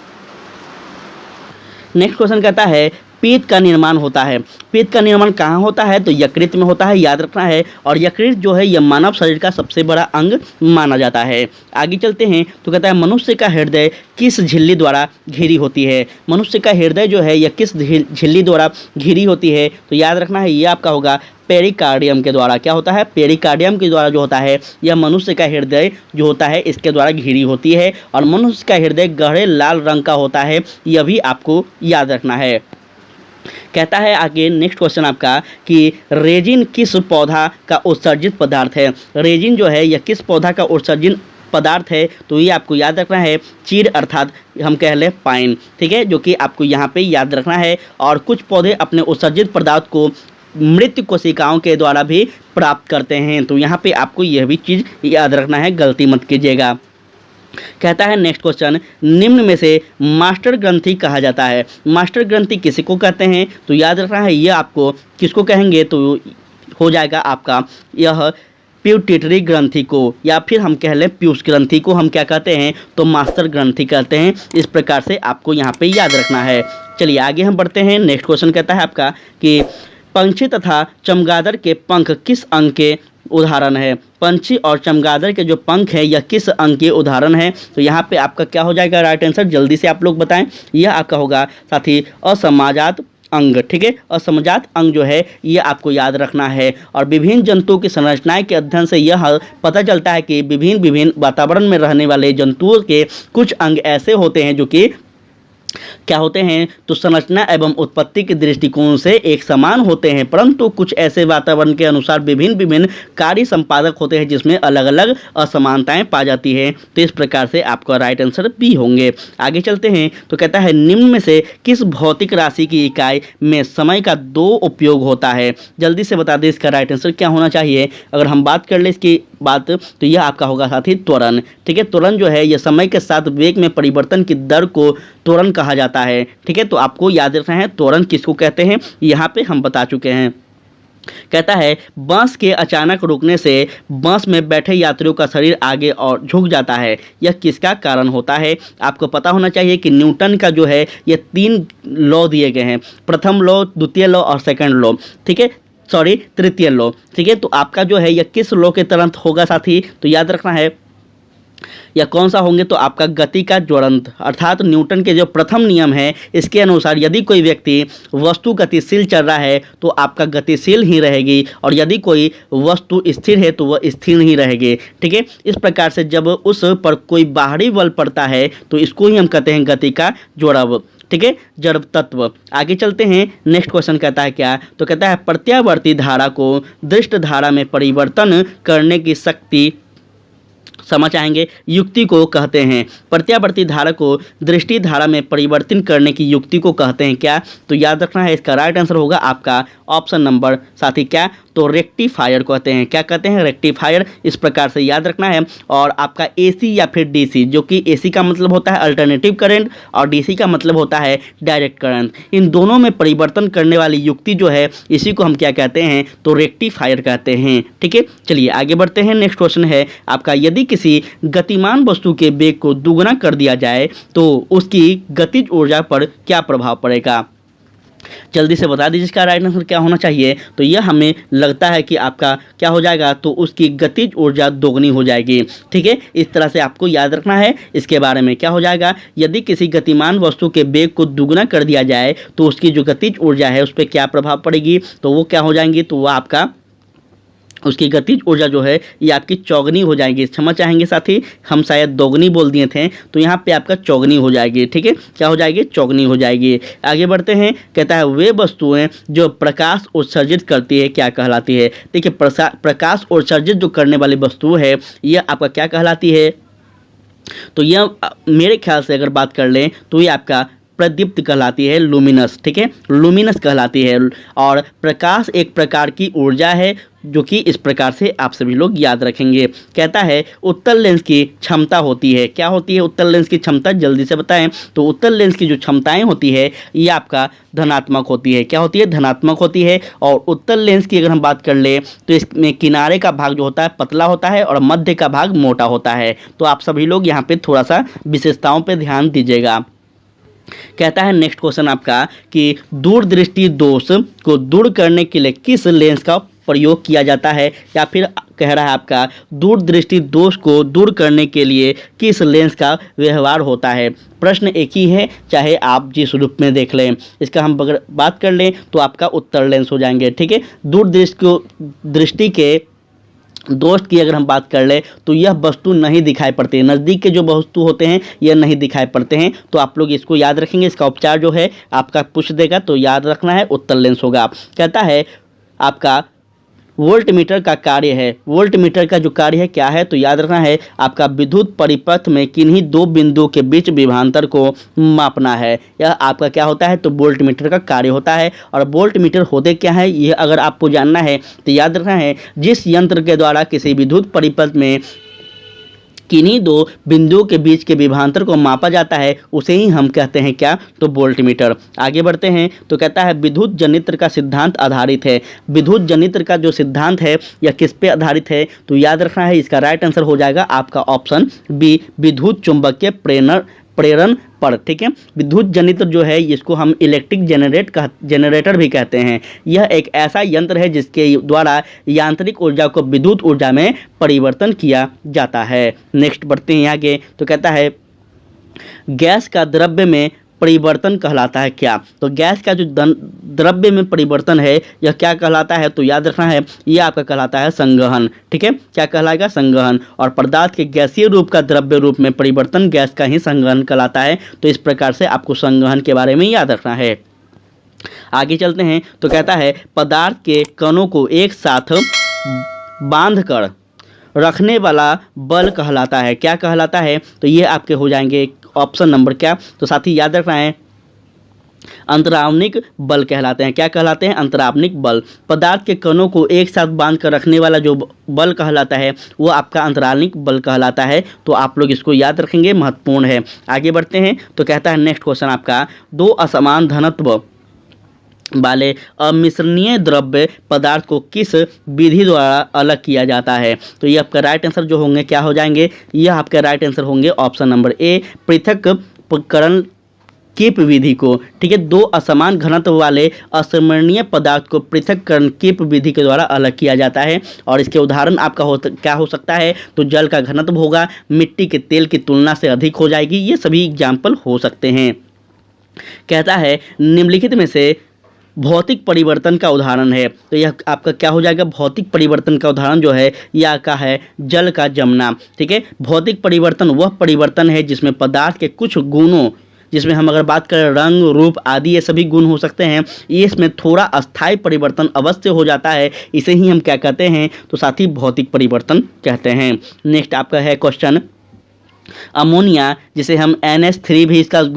नेक्स्ट क्वेश्चन कहता है पीत का निर्माण होता है। पीत का निर्माण कहाँ होता है? तो यकृत में होता है, याद रखना है। और यकृत जो है यह मानव शरीर का सबसे बड़ा अंग माना जाता है। आगे चलते हैं तो कहता है मनुष्य का हृदय किस झिल्ली द्वारा घिरी होती है? मनुष्य का हृदय जो है यह किस झिल्ली द्वारा घिरी होती है? तो याद रखना है ये आपका होगा पेरिकार्डियम के द्वारा। क्या होता है? पेरिकार्डियम के द्वारा जो होता है यह मनुष्य का हृदय जो होता है इसके द्वारा घिरी होती है। और मनुष्य का हृदय गहरे लाल रंग का होता है, यह भी आपको याद रखना है। कहता है आगे नेक्स्ट क्वेश्चन आपका कि रेजिन किस पौधा का उत्सर्जित पदार्थ है? रेजिन जो है यह किस पौधा का उत्सर्जित पदार्थ है? तो ये आपको याद रखना है चीड़ अर्थात हम कह लें पाइन, ठीक है, जो कि आपको यहाँ पे याद रखना है। और कुछ पौधे अपने उत्सर्जित पदार्थ को मृत कोशिकाओं के द्वारा भी प्राप्त करते हैं। तो यहाँ पे आपको यह भी चीज़ याद रखना है, गलती मत कीजिएगा। कहता है नेक्स्ट क्वेश्चन निम्न में से मास्टर ग्रंथि कहा जाता है। मास्टर ग्रंथि किसी को कहते हैं? तो याद रखना है ये आपको किसको कहेंगे? तो हो जाएगा आपका यह प्यूटिटरी ग्रंथि को, या फिर हम कह लें पीयूष ग्रंथि को हम क्या कहते हैं? तो मास्टर ग्रंथि कहते हैं। इस प्रकार से आपको यहाँ पे याद रखना है। चलिए आगे हम बढ़ते हैं। नेक्स्ट क्वेश्चन कहता है आपका कि पंछी तथा चमगादड़ के पंख किस अंग के उदाहरण है? पंछी और चमगादड़ के जो पंख है यह किस अंग के उदाहरण है? तो यहाँ पे आपका क्या हो जाएगा राइट आंसर? जल्दी से आप लोग बताएं। यह आपका होगा साथी असमाजात अंग, ठीक है। असमजात अंग जो है ये आपको याद रखना है। और विभिन्न जंतुओं की संरचनाएं के अध्ययन से यह पता चलता है कि विभिन्न वातावरण में रहने वाले जंतुओं के कुछ अंग ऐसे होते हैं जो कि क्या होते हैं? तो संरचना एवं उत्पत्ति के दृष्टिकोण से एक समान होते हैं, परंतु कुछ ऐसे वातावरण के अनुसार विभिन्न कार्य संपादक होते हैं जिसमें अलग अलग असमानताएं पा जाती है। तो इस प्रकार से आपका राइट आंसर बी होंगे। आगे चलते हैं तो कहता है निम्न में से किस भौतिक राशि की इकाई में समय का 2 उपयोग होता है? जल्दी से बता दें इसका राइट आंसर क्या होना चाहिए। अगर हम बात कर ले इसकी बात तो यह आपका होगा साथी त्वरण, ठीक है। त्वरण जो है यह समय के साथ वेग में परिवर्तन की दर को त्वरण कहा जाता है, ठीक है। तो आपको याद रखना है त्वरण किसको कहते हैं, यहाँ पे हम बता चुके हैं। कहता है बस के अचानक रुकने से बस में बैठे यात्रियों का शरीर आगे और झुक जाता है, यह किसका कारण होता है? आपको पता होना चाहिए कि न्यूटन का जो है ये 3 लॉ दिए गए हैं, प्रथम लॉ, द्वितीय लॉ और सेकंड लॉ, ठीक है, सॉरी तृतीय लॉ, ठीक है। तो आपका जो है यह किस लॉ के तहत होगा साथी? तो याद रखना है या कौन सा होंगे? तो आपका गति का ज्वलंत, अर्थात न्यूटन के जो प्रथम नियम है इसके अनुसार यदि कोई व्यक्ति वस्तु गतिशील चल रहा है तो आपका गतिशील ही रहेगी, और यदि कोई वस्तु स्थिर है तो वह स्थिर ही रहेगी, ठीक है। इस प्रकार से जब उस पर कोई बाहरी बल पड़ता है तो इसको ही हम कहते हैं गति का जड़त्व, ठीक है, जड़ तत्व। आगे चलते हैं। नेक्स्ट क्वेश्चन कहता है क्या? तो कहता है प्रत्यावर्ती धारा को दृष्ट धारा में परिवर्तन करने की शक्ति समझ आएंगे युक्ति को कहते हैं। प्रत्यावर्ती धारा को दृष्टि धारा में परिवर्तन करने की युक्ति को कहते हैं क्या? तो याद रखना है इसका राइट आंसर होगा आपका ऑप्शन नंबर साथी क्या? तो रेक्टिफायर कहते हैं। क्या कहते हैं? रेक्टिफायर। इस प्रकार से याद रखना है। और आपका एसी या फिर डीसी, जो कि एसी का मतलब होता है अल्टरनेटिव करंट और डीसी का मतलब होता है डायरेक्ट करंट, इन दोनों में परिवर्तन करने वाली युक्ति जो है इसी को हम क्या कहते हैं? तो रेक्टिफायर कहते हैं, ठीक है। चलिए आगे बढ़ते हैं। नेक्स्ट क्वेश्चन है आपका यदि किसी गतिमान वस्तु के वेग को दुगना कर दिया जाए तो उसकी गतिज ऊर्जा पर क्या प्रभाव पड़ेगा? जल्दी से बता दीजिए इसका राइट आंसर क्या होना चाहिए। तो यह हमें लगता है कि आपका क्या हो जाएगा? तो उसकी गतिज ऊर्जा दोगुनी हो जाएगी, ठीक है। इस तरह से आपको याद रखना है इसके बारे में। क्या हो जाएगा? यदि किसी गतिमान वस्तु के वेग को दुगना कर दिया जाए तो उसकी जो गतिज ऊर्जा है उस पर क्या प्रभाव पड़ेगी? तो वो क्या हो जाएंगी? तो वह आपका उसकी गतिज ऊर्जा जो है ये आपकी चौगनी हो जाएगी। क्षमा चाहेंगे साथी, हम शायद दोगुनी बोल दिए थे, तो यहाँ पे आपका चौगनी हो जाएगी, ठीक है। क्या हो जाएगी? चौगनी हो जाएगी। आगे बढ़ते हैं। कहता है वे वस्तुएं जो प्रकाश उत्सर्जित करती है क्या कहलाती है? देखिए प्रकाश उत्सर्जित जो करने वाली वस्तु है यह आपका क्या कहलाती है? तो यह मेरे ख्याल से अगर बात कर लें तो ये आपका प्रदीप्त कहलाती है, लुमिनस, ठीक है, लुमिनस कहलाती है। और प्रकाश एक प्रकार की ऊर्जा है जो कि इस प्रकार से आप सभी लोग याद रखेंगे। कहता है उत्तल लेंस की क्षमता होती है। क्या होती है उत्तल लेंस की क्षमता? जल्दी से बताएं। तो उत्तल लेंस की जो क्षमताएं होती है ये आपका धनात्मक होती है। क्या होती है? धनात्मक होती है। और उत्तल लेंस की अगर हम बात कर ले तो इसमें किनारे का भाग जो होता है पतला होता है और मध्य का भाग मोटा होता है। तो आप सभी लोग यहाँ पे थोड़ा सा विशेषताओं पर ध्यान दीजिएगा। कहता है नेक्स्ट क्वेश्चन आपका कि दूरदृष्टि दोष को दूर करने के लिए किस लेंस का प्रयोग किया जाता है, या फिर कह रहा है आपका दूरदृष्टि दोष को दूर करने के लिए किस लेंस का व्यवहार होता है। प्रश्न एक ही है, चाहे आप जिस रूप में देख लें। इसका हम अगर बात कर लें तो आपका उत्तर लेंस हो जाएंगे। ठीक है, दृष्टि के दोस्त की अगर हम बात कर ले तो यह वस्तु नहीं दिखाई पड़ती है, नज़दीक के जो वस्तु होते हैं यह नहीं दिखाई पड़ते हैं। तो आप लोग इसको याद रखेंगे। इसका उपचार जो है आपका पूछ देगा तो याद रखना है, उत्तर लेंस होगा। कहता है आपका वोल्ट मीटर का कार्य है, वोल्ट मीटर का जो कार्य है क्या है, तो याद रखना है आपका विद्युत परिपथ में किन्हीं दो बिंदुओं के बीच विभवांतर को मापना है। यह आपका क्या होता है, तो वोल्ट मीटर का कार्य होता है। और वोल्ट मीटर होते क्या है, यह अगर आपको जानना है तो याद रखना है जिस यंत्र के द्वारा किसी विद्युत परिपथ में किन्हीं दो बिंदुओं के बीच के विभवांतर को मापा जाता है उसे ही हम कहते हैं क्या, तो वोल्ट मीटर। आगे बढ़ते हैं तो कहता है विद्युत जनित्र का सिद्धांत आधारित है। विद्युत जनित्र का जो सिद्धांत है यह किस पे आधारित है, तो याद रखना है इसका राइट आंसर हो जाएगा आपका ऑप्शन बी, विद्युत चुंबकीय प्रेरण पर। ठीक है, विद्युत जनित्र जो है इसको हम इलेक्ट्रिक जनरेटर भी कहते हैं। यह एक ऐसा यंत्र है जिसके द्वारा यांत्रिक ऊर्जा को विद्युत ऊर्जा में परिवर्तन किया जाता है। नेक्स्ट बढ़ते हैं आगे तो कहता है गैस का द्रव्य में परिवर्तन कहलाता है क्या, तो गैस का जो द्रव्य में परिवर्तन है यह क्या कहलाता है, तो याद रखना है यह आपका कहलाता है संवहन। ठीक है, क्या कहलाएगा, संवहन। और पदार्थ के गैसीय रूप का द्रव्य रूप में परिवर्तन गैस का ही संवहन कहलाता है। तो इस प्रकार से आपको संवहन के बारे में याद रखना है। आगे चलते हैं तो कहता है पदार्थ के कणों को एक साथ बांधकर रखने वाला बल कहलाता है, क्या कहलाता है, तो ये आपके हो जाएंगे ऑप्शन नंबर क्या, तो साथ ही याद रखना है अंतरावनिक बल कहलाते हैं। क्या कहलाते हैं, अंतरावनिक बल। पदार्थ के कणों को एक साथ बांध कर रखने वाला जो बल कहलाता है वो आपका अंतरावनिक बल कहलाता है। तो आप लोग इसको याद रखेंगे, महत्वपूर्ण है। आगे बढ़ते हैं तो कहता है नेक्स्ट क्वेश्चन आपका दो असमान घनत्व वाले अमिश्रणीय द्रव्य पदार्थ को किस विधि द्वारा अलग किया जाता है, तो ये आपका राइट आंसर जो होंगे क्या हो जाएंगे, यह आपके राइट आंसर होंगे ऑप्शन नंबर ए, पृथक्करण कीप विधि को। ठीक है, दो असमान घनत्व वाले असमरणीय पदार्थ को पृथक्करण कीप विधि के द्वारा अलग किया जाता है। और इसके उदाहरण आपका क्या हो सकता है, तो जल का घनत्व होगा, मिट्टी के तेल की तुलना से अधिक हो जाएगी, ये सभी एग्जाम्पल हो सकते हैं। कहता है निम्नलिखित में से भौतिक परिवर्तन का उदाहरण है, तो यह आपका क्या हो जाएगा, भौतिक परिवर्तन का उदाहरण जो है यह का है जल का जमना। ठीक है, भौतिक परिवर्तन वह परिवर्तन है जिसमें पदार्थ के कुछ गुणों, जिसमें हम अगर बात करें रंग रूप आदि ये सभी गुण हो सकते हैं, ये इसमें थोड़ा अस्थायी परिवर्तन अवश्य हो जाता है, इसे ही हम क्या कहते हैं, तो साथ ही भौतिक परिवर्तन कहते हैं। नेक्स्ट आपका है क्वेश्चन अमोनिया, जिसे हम NH3 भी इसका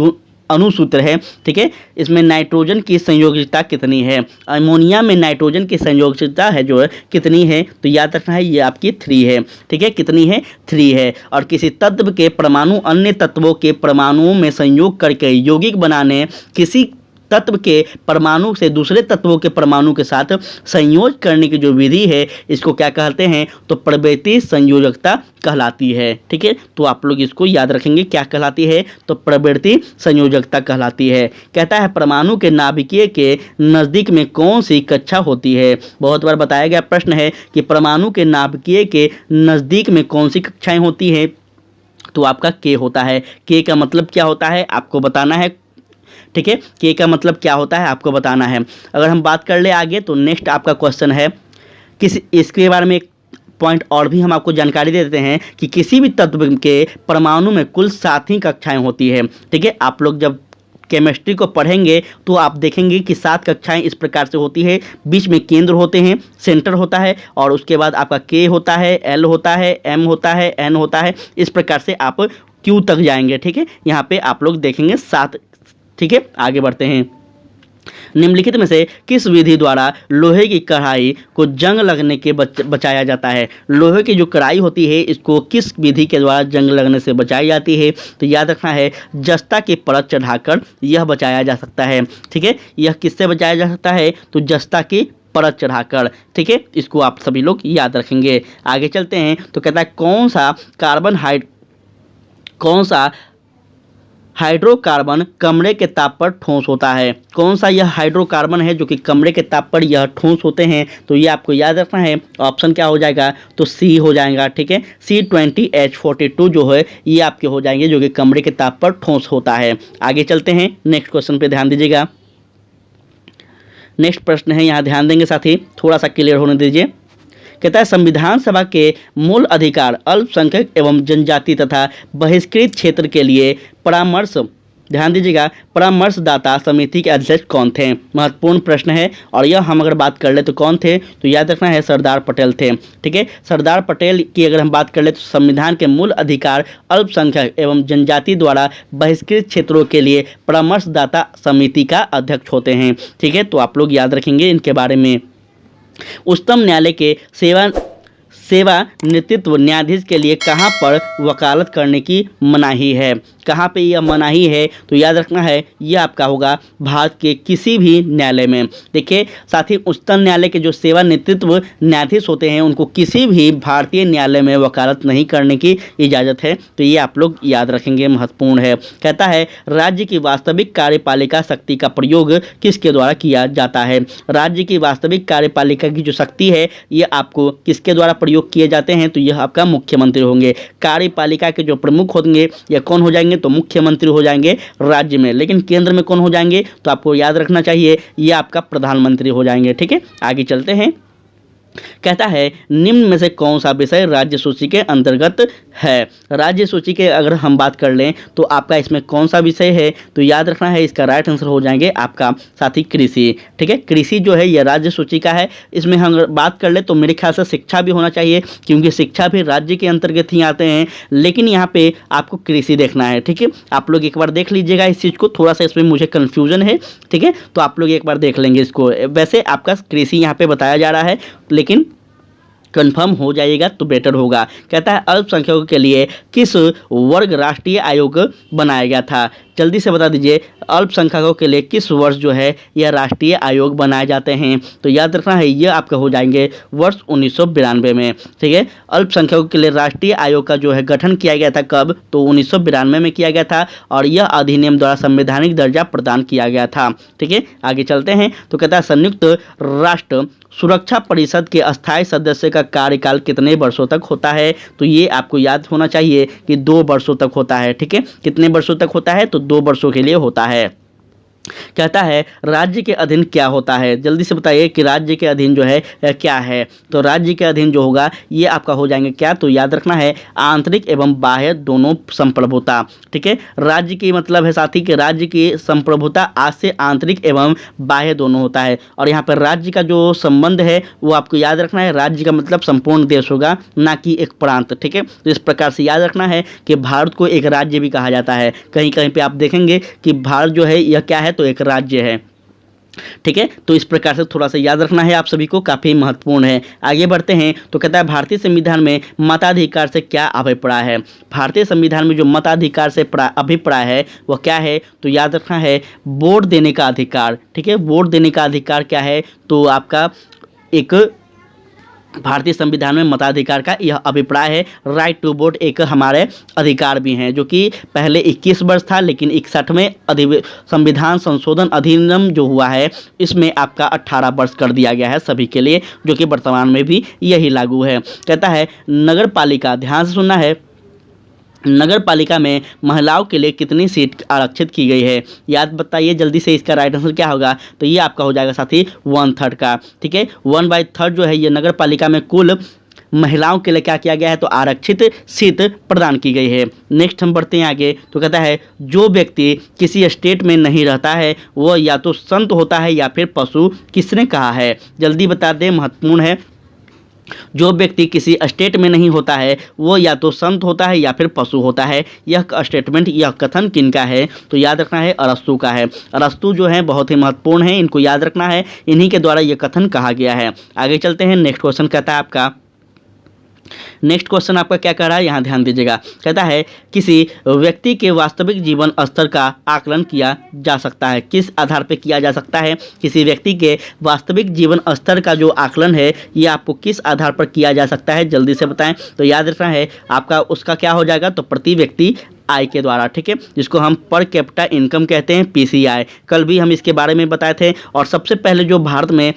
अनुसूत्र है। ठीक है, इसमें नाइट्रोजन की संयोजकता कितनी है, अमोनिया में नाइट्रोजन की संयोजकता है जो है कितनी है, तो याद रखना है ये आपकी 3 है। ठीक है, कितनी है, 3 है। और किसी तत्व के परमाणु अन्य तत्वों के परमाणुओं में संयोग करके यौगिक बनाने, किसी तत्व के परमाणु से दूसरे तत्वों के परमाणु के साथ संयोज करने की जो विधि है इसको क्या कहते हैं, तो प्रवृत्ति संयोजकता कहलाती है। ठीक है, तो आप लोग इसको याद रखेंगे क्या कहलाती है, तो प्रवृत्ति संयोजकता कहलाती है। कहता है परमाणु के नाभिकीय के नज़दीक में कौन सी कक्षा होती है, बहुत बार बताया गया प्रश्न है कि परमाणु के नाभिकीय के नज़दीक में कौन सी कक्षाएं होती है, तो आपका के होता है। के का मतलब क्या होता है आपको बताना है। ठीक है, के का मतलब क्या होता है आपको बताना है। अगर हम बात कर ले आगे तो नेक्स्ट आपका क्वेश्चन है इसके बारे में एक पॉइंट और भी हम आपको जानकारी दे देते हैं कि किसी भी तत्व के परमाणु में कुल 7 ही कक्षाएं होती है। ठीक है, आप लोग जब केमिस्ट्री को पढ़ेंगे तो आप देखेंगे कि 7 कक्षाएं इस प्रकार से होती है, बीच में केंद्र होते हैं, सेंटर होता है, और उसके बाद आपका के होता है, एल होता है, एम होता है, एन होता है, इस प्रकार से आप क्यू तक जाएंगे। ठीक है, यहाँ पे आप लोग देखेंगे 7। ठीक है, आगे बढ़ते हैं। निम्नलिखित में से किस विधि द्वारा लोहे की कढ़ाई को जंग लगने के बचाया जाता है, लोहे की जो कढ़ाई होती है इसको किस विधि के द्वारा जंग लगने से बचाई जाती है, तो याद रखना है जस्ता की परत चढ़ाकर यह बचाया जा सकता है। ठीक है, यह किससे बचाया जा सकता है, तो जस्ता की परत चढ़ाकर। ठीक है, इसको आप सभी लोग याद रखेंगे। आगे चलते हैं तो कहता है कौन सा हाइड्रोकार्बन कमरे के ताप पर ठोस होता है। कौन सा यह हाइड्रोकार्बन है जो कि कमरे के ताप पर यह ठोस होते हैं? तो ये आपको याद रखना है। ऑप्शन क्या हो जाएगा? तो सी हो जाएगा। ठीक है, C20H42 जो है ये आपके हो जाएंगे जो कि कमरे के ताप पर ठोस होता है। आगे चलते हैं, नेक्स्ट क्वेश्चन पे ध्यान दीजिएगा। नेक्स्ट प्रश्न है, यहाँ ध्यान देंगे साथी, थोड़ा सा क्लियर होने दीजिए। कहता है संविधान सभा के मूल अधिकार अल्पसंख्यक एवं जनजाति तथा बहिष्कृत क्षेत्र के लिए परामर्श, ध्यान दीजिएगा, परामर्शदाता समिति के अध्यक्ष कौन थे? महत्वपूर्ण प्रश्न है। और यह हम अगर बात कर ले तो कौन थे? तो याद रखना है सरदार पटेल थे। ठीक है, सरदार पटेल की अगर हम बात कर ले तो संविधान के मूल अधिकार अल्पसंख्यक एवं जनजाति द्वारा बहिष्कृत क्षेत्रों के लिए परामर्शदाता समिति का अध्यक्ष होते हैं। ठीक है, तो आप लोग याद रखेंगे इनके बारे में। उच्चतम न्यायालय के सेवानिवृत्त न्यायाधीश के लिए कहाँ पर वकालत करने की मनाही है? कहाँ पे यह मनाही है? तो याद रखना है यह आपका होगा भारत के किसी भी न्यायालय में। देखिए साथ ही उच्चतम न्यायालय के जो सेवानिवृत्त न्यायाधीश होते हैं उनको किसी भी भारतीय न्यायालय में वकालत नहीं करने की इजाज़त है। तो ये आप लोग याद रखेंगे, महत्वपूर्ण है। कहता है राज्य की वास्तविक कार्यपालिका शक्ति का प्रयोग किसके द्वारा किया जाता है? राज्य की वास्तविक कार्यपालिका की जो शक्ति है ये आपको किसके द्वारा प्रयोग किए जाते हैं? तो यह आपका मुख्यमंत्री होंगे। कार्यपालिका के जो प्रमुख होंगे यह कौन हो जाएंगे? तो मुख्यमंत्री हो जाएंगे राज्य में। लेकिन केंद्र में कौन हो जाएंगे? तो आपको याद रखना चाहिए ये आपका प्रधानमंत्री हो जाएंगे। ठीक है, आगे चलते हैं। कहता है निम्न में से कौन सा विषय राज्य सूची के अंतर्गत है? राज्य सूची के अगर हम बात कर लें तो आपका इसमें कौन सा विषय है? तो याद रखना है इसका राइट आंसर हो जाएंगे आपका साथी कृषि। ठीक है, कृषि जो है यह राज्य सूची का है। इसमें हम बात कर ले तो मेरे ख्याल से शिक्षा भी होना चाहिए क्योंकि शिक्षा भी राज्य के अंतर्गत ही आते हैं, लेकिन यहाँ पे आपको कृषि देखना है। ठीक है, आप लोग एक बार देख लीजिएगा इस चीज़ को, थोड़ा सा इसमें मुझे कन्फ्यूजन है। ठीक है, तो आप लोग एक बार देख लेंगे इसको। वैसे आपका कृषि यहाँ पे बताया जा रहा है लेकिन कंफर्म हो जाएगा तो बेटर होगा। कहता है अल्पसंख्यकों के लिए किस वर्ग राष्ट्रीय आयोग बनाया गया था? जल्दी से बता दीजिए, अल्पसंख्यकों के लिए किस वर्ष जो है यह राष्ट्रीय आयोग बनाए जाते हैं? तो याद रखना है ये आपका हो जाएंगे वर्ष 1992 में। ठीक है, अल्पसंख्यकों के लिए राष्ट्रीय आयोग का जो है गठन किया गया था कब? तो 1992 में किया गया था और यह अधिनियम द्वारा संवैधानिक दर्जा प्रदान किया गया था। ठीक है, आगे चलते हैं। तो कहता है संयुक्त राष्ट्र सुरक्षा परिषद के अस्थायी सदस्य का कार्यकाल कितने वर्षों तक होता है? तो ये आपको याद होना चाहिए कि 2 वर्षों तक होता है। ठीक है, कितने वर्षों तक होता है? तो 2 वर्षों के लिए होता है। कहता है राज्य के अधीन क्या होता है? जल्दी से बताइए कि राज्य के अधीन जो है क्या है? तो राज्य के अधीन जो होगा ये आपका हो जाएंगे क्या? तो याद रखना है आंतरिक एवं बाह्य दोनों संप्रभुता। ठीक है, राज्य की मतलब है साथी कि राज्य की संप्रभुता आज से आंतरिक एवं बाह्य दोनों होता है। और यहाँ पर राज्य का जो संबंध है वो आपको याद रखना है, राज्य का मतलब संपूर्ण देश होगा ना कि एक प्रांत। ठीक है, तो इस प्रकार से याद रखना है कि भारत को एक राज्य भी कहा जाता है। कहीं कहीं पे आप देखेंगे कि भारत जो है यह क्या है? तो एक राज्य है। ठीक है, तो इस प्रकार से थोड़ा सा याद रखना है आप सभी को, काफ़ी महत्वपूर्ण है। आगे बढ़ते हैं। तो कहता है भारतीय संविधान में मताधिकार से क्या अभिप्राय है? भारतीय संविधान में जो मताधिकार से अभिप्राय है वह क्या है? तो याद रखना है वोट देने का अधिकार। ठीक है, वोट देने का अधिकार क्या है? तो आपका एक भारतीय संविधान में मताधिकार का यह अभिप्राय है। राइट टू वोट एक हमारे अधिकार भी हैं जो कि पहले 21 वर्ष था, लेकिन 61वें संविधान संशोधन अधिनियम जो हुआ है इसमें आपका 18 वर्ष कर दिया गया है सभी के लिए, जो कि वर्तमान में भी यही लागू है। कहता है नगर पालिका, ध्यान से सुनना है, नगर पालिका में महिलाओं के लिए कितनी सीट आरक्षित की गई है? याद बताइए जल्दी से, इसका राइट आंसर क्या होगा? तो ये आपका हो जाएगा साथी 1/3 का। ठीक है, 1/3 जो है ये नगर पालिका में कुल महिलाओं के लिए क्या किया गया है? तो आरक्षित सीट प्रदान की गई है। नेक्स्ट हम बढ़ते हैं आगे। तो कहता है जो व्यक्ति किसी स्टेट में नहीं रहता है वह या तो संत होता है या फिर पशु, किसने कहा है? जल्दी बता दें, महत्वपूर्ण है। जो व्यक्ति किसी स्टेट में नहीं होता है वो या तो संत होता है या फिर पशु होता है। यह स्टेटमेंट, यह कथन किनका है? तो याद रखना है अरस्तु का है। अरस्तु जो है बहुत ही महत्वपूर्ण है, इनको याद रखना है, इन्हीं के द्वारा यह कथन कहा गया है। आगे चलते हैं। नेक्स्ट क्वेश्चन कहता है आपका नेक्स्ट क्वेश्चन आपका क्या कह रहा है, यहाँ ध्यान दीजिएगा। कहता है किसी व्यक्ति के वास्तविक जीवन स्तर का आकलन किया जा सकता है। किस आधार पर किया जा सकता है? किसी व्यक्ति के वास्तविक जीवन स्तर का जो आकलन है ये आपको किस आधार पर किया जा सकता है, जल्दी से बताएं। तो याद रखना है आपका उसका क्या हो जाएगा, तो प्रति व्यक्ति आय के द्वारा, ठीक है, जिसको हम पर कैपिटा इनकम कहते हैं, पीसीआई। कल भी हम इसके बारे में बताए थे। और सबसे पहले जो भारत में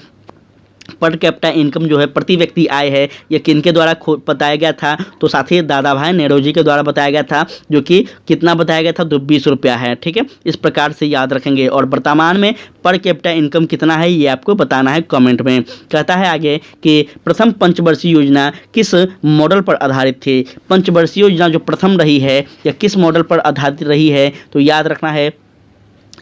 पर कैपिटा इनकम जो है, प्रति व्यक्ति आय है, ये किनके द्वारा बताया गया था, तो साथी दादा भाई नेहरू के द्वारा बताया गया था, जो कि कितना बताया गया था, तो 20 रुपया है, ठीक है। इस प्रकार से याद रखेंगे। और वर्तमान में पर कैपिटा इनकम कितना है ये आपको बताना है कमेंट में। कहता है आगे कि प्रथम पंचवर्षीय योजना किस मॉडल पर आधारित थी। पंचवर्षीय योजना जो प्रथम रही है या किस मॉडल पर आधारित रही है, तो याद रखना है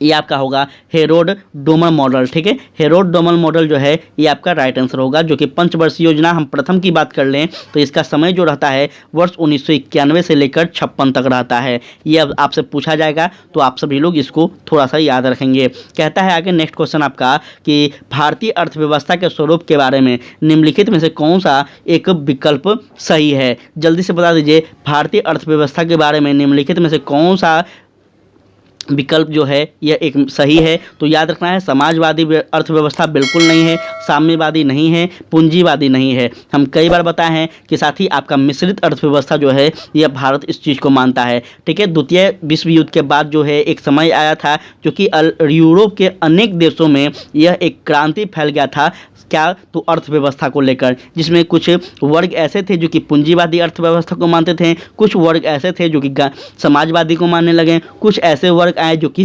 ये आपका होगा हेरोड डोमर मॉडल, ठीक है। हेरोड डोमर मॉडल जो है ये आपका राइट आंसर होगा। जो कि पंचवर्षीय योजना हम प्रथम की बात कर लें तो इसका समय जो रहता है वर्ष 1991 से लेकर 56 तक रहता है। ये अब आपसे पूछा जाएगा तो आप सभी लोग इसको थोड़ा सा याद रखेंगे। कहता है आगे नेक्स्ट क्वेश्चन आपका कि भारतीय अर्थव्यवस्था के स्वरूप के बारे में निम्नलिखित में से कौन सा एक विकल्प सही है। जल्दी से बता दीजिए, भारतीय अर्थव्यवस्था के बारे में निम्नलिखित में से कौन सा विकल्प जो है यह एक सही है। तो याद रखना है समाजवादी अर्थव्यवस्था बिल्कुल नहीं है, साम्यवादी नहीं है, पूंजीवादी नहीं है। हम कई बार बताए हैं कि साथ ही आपका मिश्रित अर्थव्यवस्था जो है यह भारत इस चीज़ को मानता है, ठीक है। द्वितीय विश्व युद्ध के बाद जो है एक समय आया था जो कि यूरोप के अनेक देशों में यह एक क्रांति फैल गया था, क्या, तो अर्थव्यवस्था को लेकर, जिसमें कुछ वर्ग ऐसे थे जो कि पूंजीवादी अर्थव्यवस्था को मानते थे, कुछ वर्ग ऐसे थे जो कि समाजवादी को मानने लगे, कुछ ऐसे वर्ग आए जो कि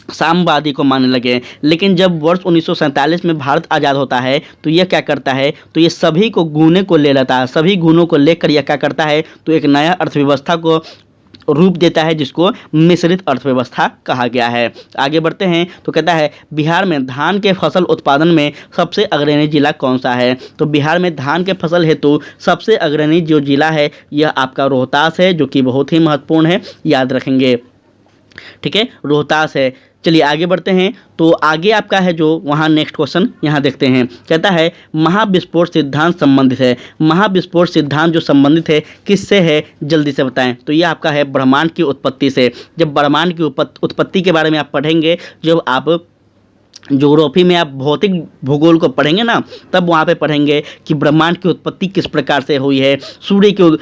साम्यवादी को मानने लगे। लेकिन जब वर्ष 1947 में भारत आज़ाद होता है तो यह क्या करता है, तो ये सभी को गुणे को ले लेता है। सभी गुणों को लेकर यह क्या करता है, तो एक नया अर्थव्यवस्था को रूप देता है जिसको मिश्रित अर्थव्यवस्था कहा गया है। आगे बढ़ते हैं तो कहता है बिहार में धान के फसल उत्पादन में सबसे अग्रणी जिला कौन सा है। तो बिहार में धान के फसल हेतु सबसे अग्रणी जो जिला है यह आपका रोहतास है, जो कि बहुत ही महत्वपूर्ण है, याद रखेंगे, ठीक है, रोहतास है। चलिए आगे बढ़ते हैं तो आगे आपका है जो वहाँ नेक्स्ट क्वेश्चन यहाँ देखते हैं। कहता है महाविस्फोट सिद्धांत संबंधित है। महाविस्फोट सिद्धांत जो संबंधित है किससे है, जल्दी से बताएं। तो ये आपका है ब्रह्मांड की उत्पत्ति से। जब ब्रह्मांड की उत्पत्ति के बारे में आप पढ़ेंगे, जब आप ज्योग्राफी में आप भौतिक भूगोल को पढ़ेंगे ना, तब वहाँ पे पढ़ेंगे कि ब्रह्मांड की उत्पत्ति किस प्रकार से हुई है, सूर्य की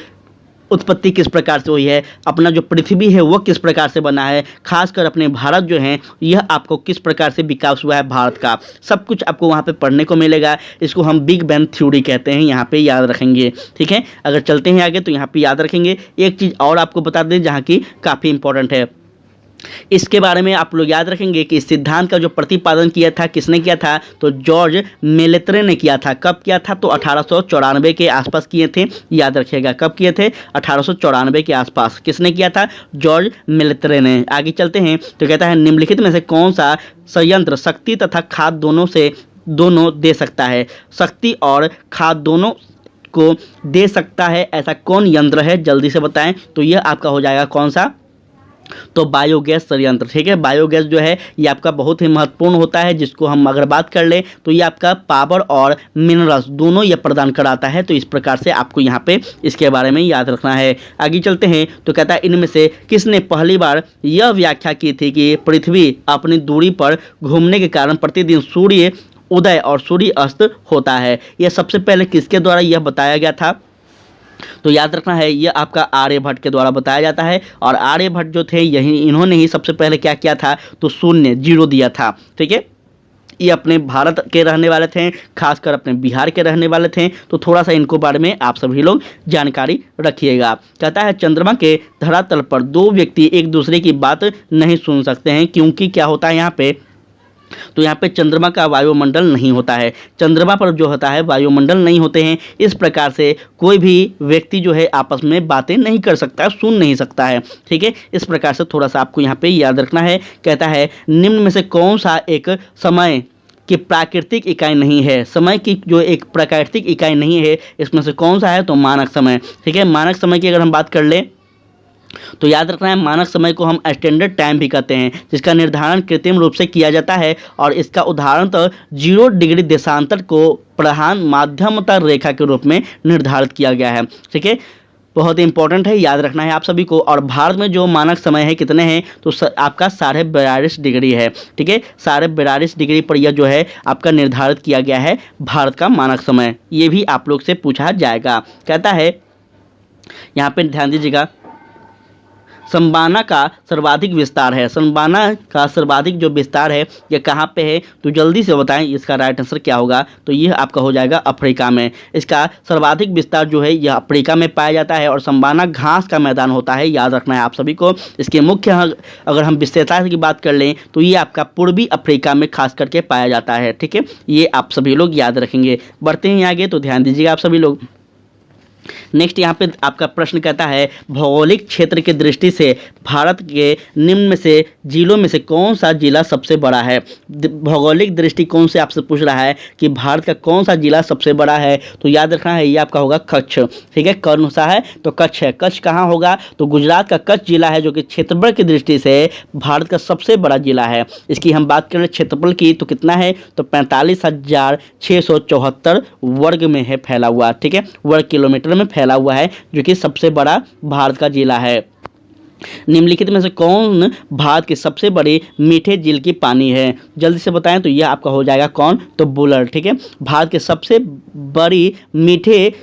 उत्पत्ति किस प्रकार से हुई है, अपना जो पृथ्वी है वो किस प्रकार से बना है, खासकर अपने भारत जो है यह आपको किस प्रकार से विकास हुआ है भारत का, सब कुछ आपको वहाँ पे पढ़ने को मिलेगा। इसको हम बिग बैंग थ्योरी कहते हैं, यहाँ पे याद रखेंगे, ठीक है। अगर चलते हैं आगे तो यहाँ पे याद रखेंगे। एक चीज़ और आपको बता दें जहाँ की काफ़ी इंपॉर्टेंट है, इसके बारे में आप लोग याद रखेंगे कि इस सिद्धांत का जो प्रतिपादन किया था किसने किया था, तो जॉर्ज मेलेत्रे ने किया था। कब किया था, तो 1894 के आसपास किए थे, याद रखिएगा। कब किए थे, 1894 के आसपास। किसने किया था, जॉर्ज मेलेत्रे ने। आगे चलते हैं तो कहता है निम्नलिखित में से कौन सा संयंत्र शक्ति तथा खाद दोनों दे सकता है। शक्ति और खाद दोनों को दे सकता है ऐसा कौन यंत्र है, जल्दी से बताएं। तो यह आपका हो जाएगा कौन सा, तो बायोगैस संयंत्र, ठीक है। बायोगैस जो है ये आपका बहुत ही महत्वपूर्ण होता है, जिसको हम अगर बात कर लें तो ये आपका पावर और मिनरल्स दोनों ये प्रदान कराता है। तो इस प्रकार से आपको यहाँ पे इसके बारे में याद रखना है। आगे चलते हैं तो कहता है इनमें से किसने पहली बार यह व्याख्या की थी कि पृथ्वी अपनी दूरी पर घूमने के कारण प्रतिदिन सूर्य उदय और सूर्य अस्त होता है। यह सबसे पहले किसके द्वारा यह बताया गया था, तो याद रखना है ये आपका आर्यभट्ट के द्वारा बताया जाता है। और आर्यभट्ट जो थे यही इन्होंने ही सबसे पहले क्या किया था, तो शून्य जीरो दिया था, ठीक है। ये अपने भारत के रहने वाले थे, खासकर अपने बिहार के रहने वाले थे। तो थोड़ा सा इनको बारे में आप सभी लोग जानकारी रखिएगा। कहता है चंद्रमा के धरातल पर दो व्यक्ति एक दूसरे की बात नहीं सुन सकते हैं, क्योंकि क्या होता है यहाँ पे, तो यहाँ पे चंद्रमा का वायुमंडल नहीं होता है। चंद्रमा पर जो होता है वायुमंडल नहीं होते हैं, इस प्रकार से कोई भी व्यक्ति जो है आपस में बातें नहीं कर सकता, सुन नहीं सकता है, ठीक है। इस प्रकार से थोड़ा सा आपको यहाँ पे याद रखना है। कहता है निम्न में से कौन सा एक समय की प्राकृतिक इकाई नहीं है। समय की जो एक प्राकृतिक इकाई नहीं है इसमें से कौन सा है, तो मानक समय, ठीक है। मानक समय की अगर हम बात कर लें तो याद रखना है, मानक समय को हम स्टैंडर्ड टाइम भी कहते हैं, जिसका निर्धारण कृत्रिम रूप से किया जाता है और इसका उदाहरण तो 0 डिग्री देशांतर को प्रधान माध्यमता रेखा के रूप में निर्धारित किया गया है। ठीक है, बहुत ही इंपॉर्टेंट है, याद रखना है आप सभी को। और भारत में जो मानक समय है कितने हैं, तो आपका 42.5 डिग्री है। ठीक है, 42.5 डिग्री पर यह जो है आपका निर्धारित किया गया है भारत का मानक समय। ये भी आप लोग से पूछा जाएगा। कहता है यहाँ पे ध्यान दीजिएगा, संबाना का सर्वाधिक विस्तार है। संबाना का सर्वाधिक जो विस्तार है ये कहाँ पे है, तो जल्दी से बताएं इसका राइट आंसर क्या होगा। तो यह आपका हो जाएगा अफ्रीका में। इसका सर्वाधिक विस्तार जो है यह अफ्रीका में पाया जाता है और संबाना घास का मैदान होता है, याद रखना है आप सभी को। इसके मुख्य अगर हम विशेषता की बात कर लें तो ये आपका पूर्वी अफ्रीका में खास करके पाया जाता है। ठीक है, ये आप सभी लोग याद रखेंगे। बढ़ते हैं आगे, तो ध्यान दीजिएगा आप सभी लोग। नेक्स्ट यहाँ पे आपका प्रश्न कहता है, भौगोलिक क्षेत्र की दृष्टि से भारत के निम्न में से जिलों में से कौन सा जिला सबसे बड़ा है। भौगोलिक दृष्टिकोण से आपसे पूछ रहा है कि भारत का कौन सा जिला सबसे बड़ा है। तो याद रखना है ये आपका होगा कच्छ। ठीक है, कौन सा है, तो कच्छ है। कच्छ कहाँ होगा, तो गुजरात का कच्छ जिला है, जो कि क्षेत्रफल की दृष्टि से भारत का सबसे बड़ा जिला है। इसकी हम बात करें क्षेत्रफल की तो कितना है, तो 45,674 वर्ग में है फैला हुआ। ठीक है, वर्ग किलोमीटर में फैला हुआ है, जो कि सबसे बड़ा भारत का जिला है। निम्नलिखित में से कौन भारत के सबसे बड़े मीठे झील की पानी है, जल्दी से बताएं। तो यह आपका हो जाएगा कौन, तो बुलर। ठीक है, भारत के सबसे बड़ी मीठे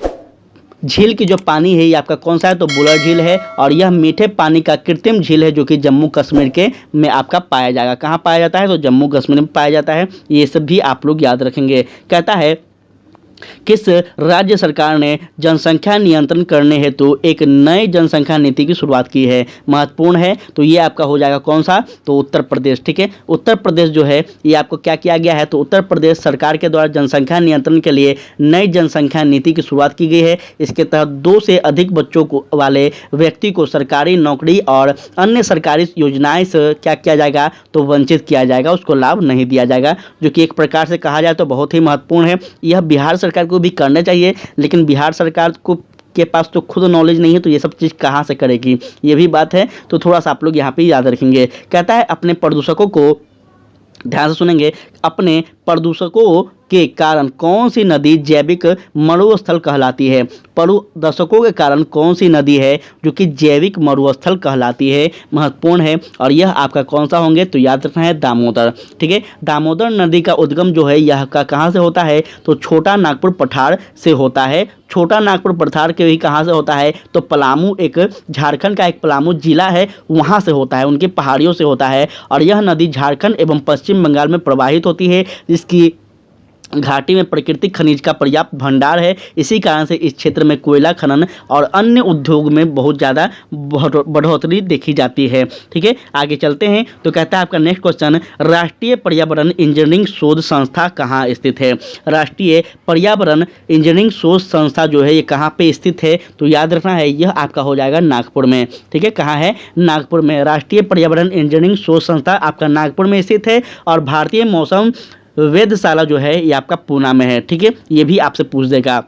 झील की जो पानी है ये आपका कौन सा है, तो बुलर झील है। और यह मीठे पानी का कृत्रिम झील है, जो कि जम्मू कश्मीर के में आपका पाया जाएगा। कहाँ पाया जाता है, तो जम्मू कश्मीर में पाया जाता है। ये सब भी आप लोग याद रखेंगे। कहता है किस राज्य सरकार ने जनसंख्या नियंत्रण करने हेतु एक नई जनसंख्या नीति की शुरुआत की है। महत्वपूर्ण है, तो ये आपका हो जाएगा कौन सा, तो उत्तर प्रदेश। ठीक है, उत्तर प्रदेश जो है ये आपको क्या किया गया है, तो उत्तर प्रदेश सरकार के द्वारा जनसंख्या नियंत्रण के लिए नई जनसंख्या नीति की शुरुआत की गई है। इसके तहत 2 से अधिक बच्चों को वाले व्यक्ति को सरकारी नौकरी और अन्य सरकारी योजनाएं से क्या किया जाएगा, तो वंचित किया जाएगा, उसको लाभ नहीं दिया जाएगा, जो कि एक प्रकार से कहा जाए तो बहुत ही महत्वपूर्ण है। यह बिहार सरकार को भी करना चाहिए, लेकिन बिहार सरकार को के पास तो खुद नॉलेज नहीं है, तो ये सब चीज़ कहाँ से करेगी, ये भी बात है। तो थोड़ा सा आप लोग यहाँ पे याद रखेंगे। कहता है अपने प्रदूषकों को, ध्यान से सुनेंगे, अपने प्रदूषकों के कारण कौन सी नदी जैविक मरुस्थल कहलाती है। प्रदूषकों के कारण कौन सी नदी है जो कि जैविक मरुस्थल कहलाती है, महत्वपूर्ण है। और यह आपका कौन सा होंगे, तो याद रखना है दामोदर। ठीक है, दामोदर नदी का उद्गम जो है यह का कहाँ से होता है, तो छोटा नागपुर पठार से होता है। छोटा नागपुर पठार के भी कहाँ से होता है, तो पलामू, एक झारखंड का एक पलामू जिला है, वहाँ से होता है, उनकी पहाड़ियों से होता है। और यह नदी झारखंड एवं पश्चिम बंगाल में प्रवाहित होती है, जिसकी घाटी में प्राकृतिक खनिज का पर्याप्त भंडार है। इसी कारण से इस क्षेत्र में कोयला खनन और अन्य उद्योग में बहुत ज़्यादा बढ़ोतरी देखी जाती है। ठीक है, आगे चलते हैं। तो कहता है आपका नेक्स्ट क्वेश्चन, राष्ट्रीय पर्यावरण इंजीनियरिंग शोध संस्था कहाँ स्थित है। राष्ट्रीय पर्यावरण इंजीनियरिंग शोध संस्था जो है ये कहाँ पे स्थित है, तो याद रखना है यह आपका हो जाएगा नागपुर में। ठीक है, कहाँ है, नागपुर में। राष्ट्रीय पर्यावरण इंजीनियरिंग शोध संस्था आपका नागपुर में स्थित है। और भारतीय मौसम वेधशाला जो है ये आपका पूना में है। ठीक है, ये भी आपसे पूछ देगा।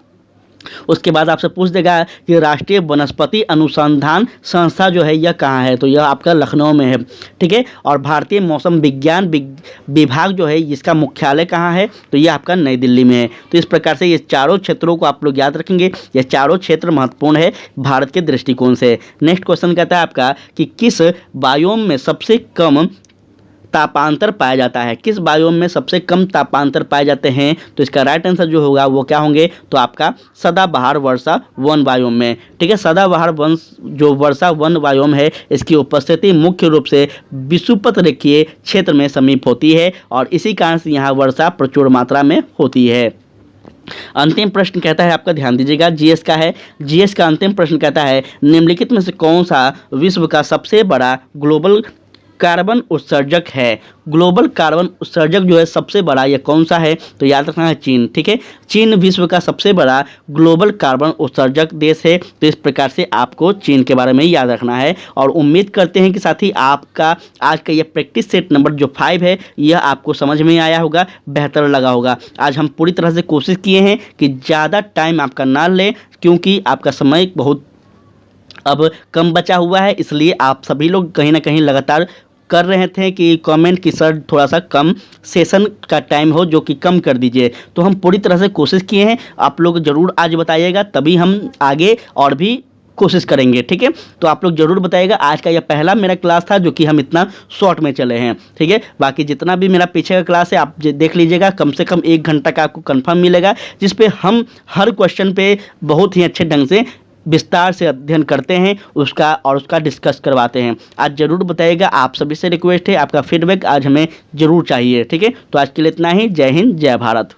उसके बाद आपसे पूछ देगा कि राष्ट्रीय वनस्पति अनुसंधान संस्था जो है यह कहाँ है, तो यह आपका लखनऊ में है। ठीक है, और भारतीय मौसम विज्ञान विभाग जो है इसका मुख्यालय कहाँ है, तो यह आपका नई दिल्ली में है। तो इस प्रकार से ये चारों क्षेत्रों को आप लोग याद रखेंगे। ये चारों क्षेत्र महत्वपूर्ण है भारत के दृष्टिकोण से। नेक्स्ट क्वेश्चन कहता है आपका कि किस बायोम में सबसे कम तापांतर पाया जाता है। किस बायोम में सबसे कम तापांतर पाए जाते हैं, तो इसका राइट आंसर जो होगा वो क्या होंगे, तो आपका सदाबहार वर्षा वन बायोम में। ठीक है, सदाबहार वन जो वर्षा वन बायोम है इसकी उपस्थिति मुख्य रूप से विषुवत रेखीय क्षेत्र में समीप होती है और इसी कारण से यहाँ वर्षा प्रचुर मात्रा में होती है। अंतिम प्रश्न कहता है आपका, ध्यान दीजिएगा, जीएस का है। जीएस का अंतिम प्रश्न कहता है निम्नलिखित में से कौन सा विश्व का सबसे बड़ा ग्लोबल कार्बन उत्सर्जक है। ग्लोबल कार्बन उत्सर्जक जो है सबसे बड़ा यह कौन सा है, तो याद रखना है चीन। ठीक है, चीन विश्व का सबसे बड़ा ग्लोबल कार्बन उत्सर्जक देश है। तो इस प्रकार से आपको चीन के बारे में याद रखना है। और उम्मीद करते हैं कि साथी आपका आज का यह प्रैक्टिस सेट नंबर जो 5 है यह आपको समझ में आया होगा, बेहतर लगा होगा। आज हम पूरी तरह से कोशिश किए हैं कि ज़्यादा टाइम आपका ना लें, क्योंकि आपका समय बहुत अब कम बचा हुआ है, इसलिए आप सभी लोग कहीं ना कहीं लगातार कर रहे थे कि कमेंट कि सर थोड़ा सा कम सेशन का टाइम हो, जो कि कम कर दीजिए। तो हम पूरी तरह से कोशिश किए हैं, आप लोग ज़रूर आज बताइएगा, तभी हम आगे और भी कोशिश करेंगे, ठीक है। तो आप लोग ज़रूर बताइएगा। आज का यह पहला मेरा क्लास था जो कि हम इतना शॉर्ट में चले हैं, ठीक है। बाकी जितना भी मेरा पीछे का क्लास है आप देख लीजिएगा, कम से कम 1 घंटा का आपको कंफर्म मिलेगा, जिस पे हम हर क्वेश्चन पे बहुत ही अच्छे ढंग से विस्तार से अध्ययन करते हैं उसका डिस्कस करवाते हैं। आज ज़रूर बताइएगा, आप सभी से रिक्वेस्ट है, आपका फीडबैक आज हमें ज़रूर चाहिए, ठीक है। तो आज के लिए इतना ही। जय हिंद, जय भारत।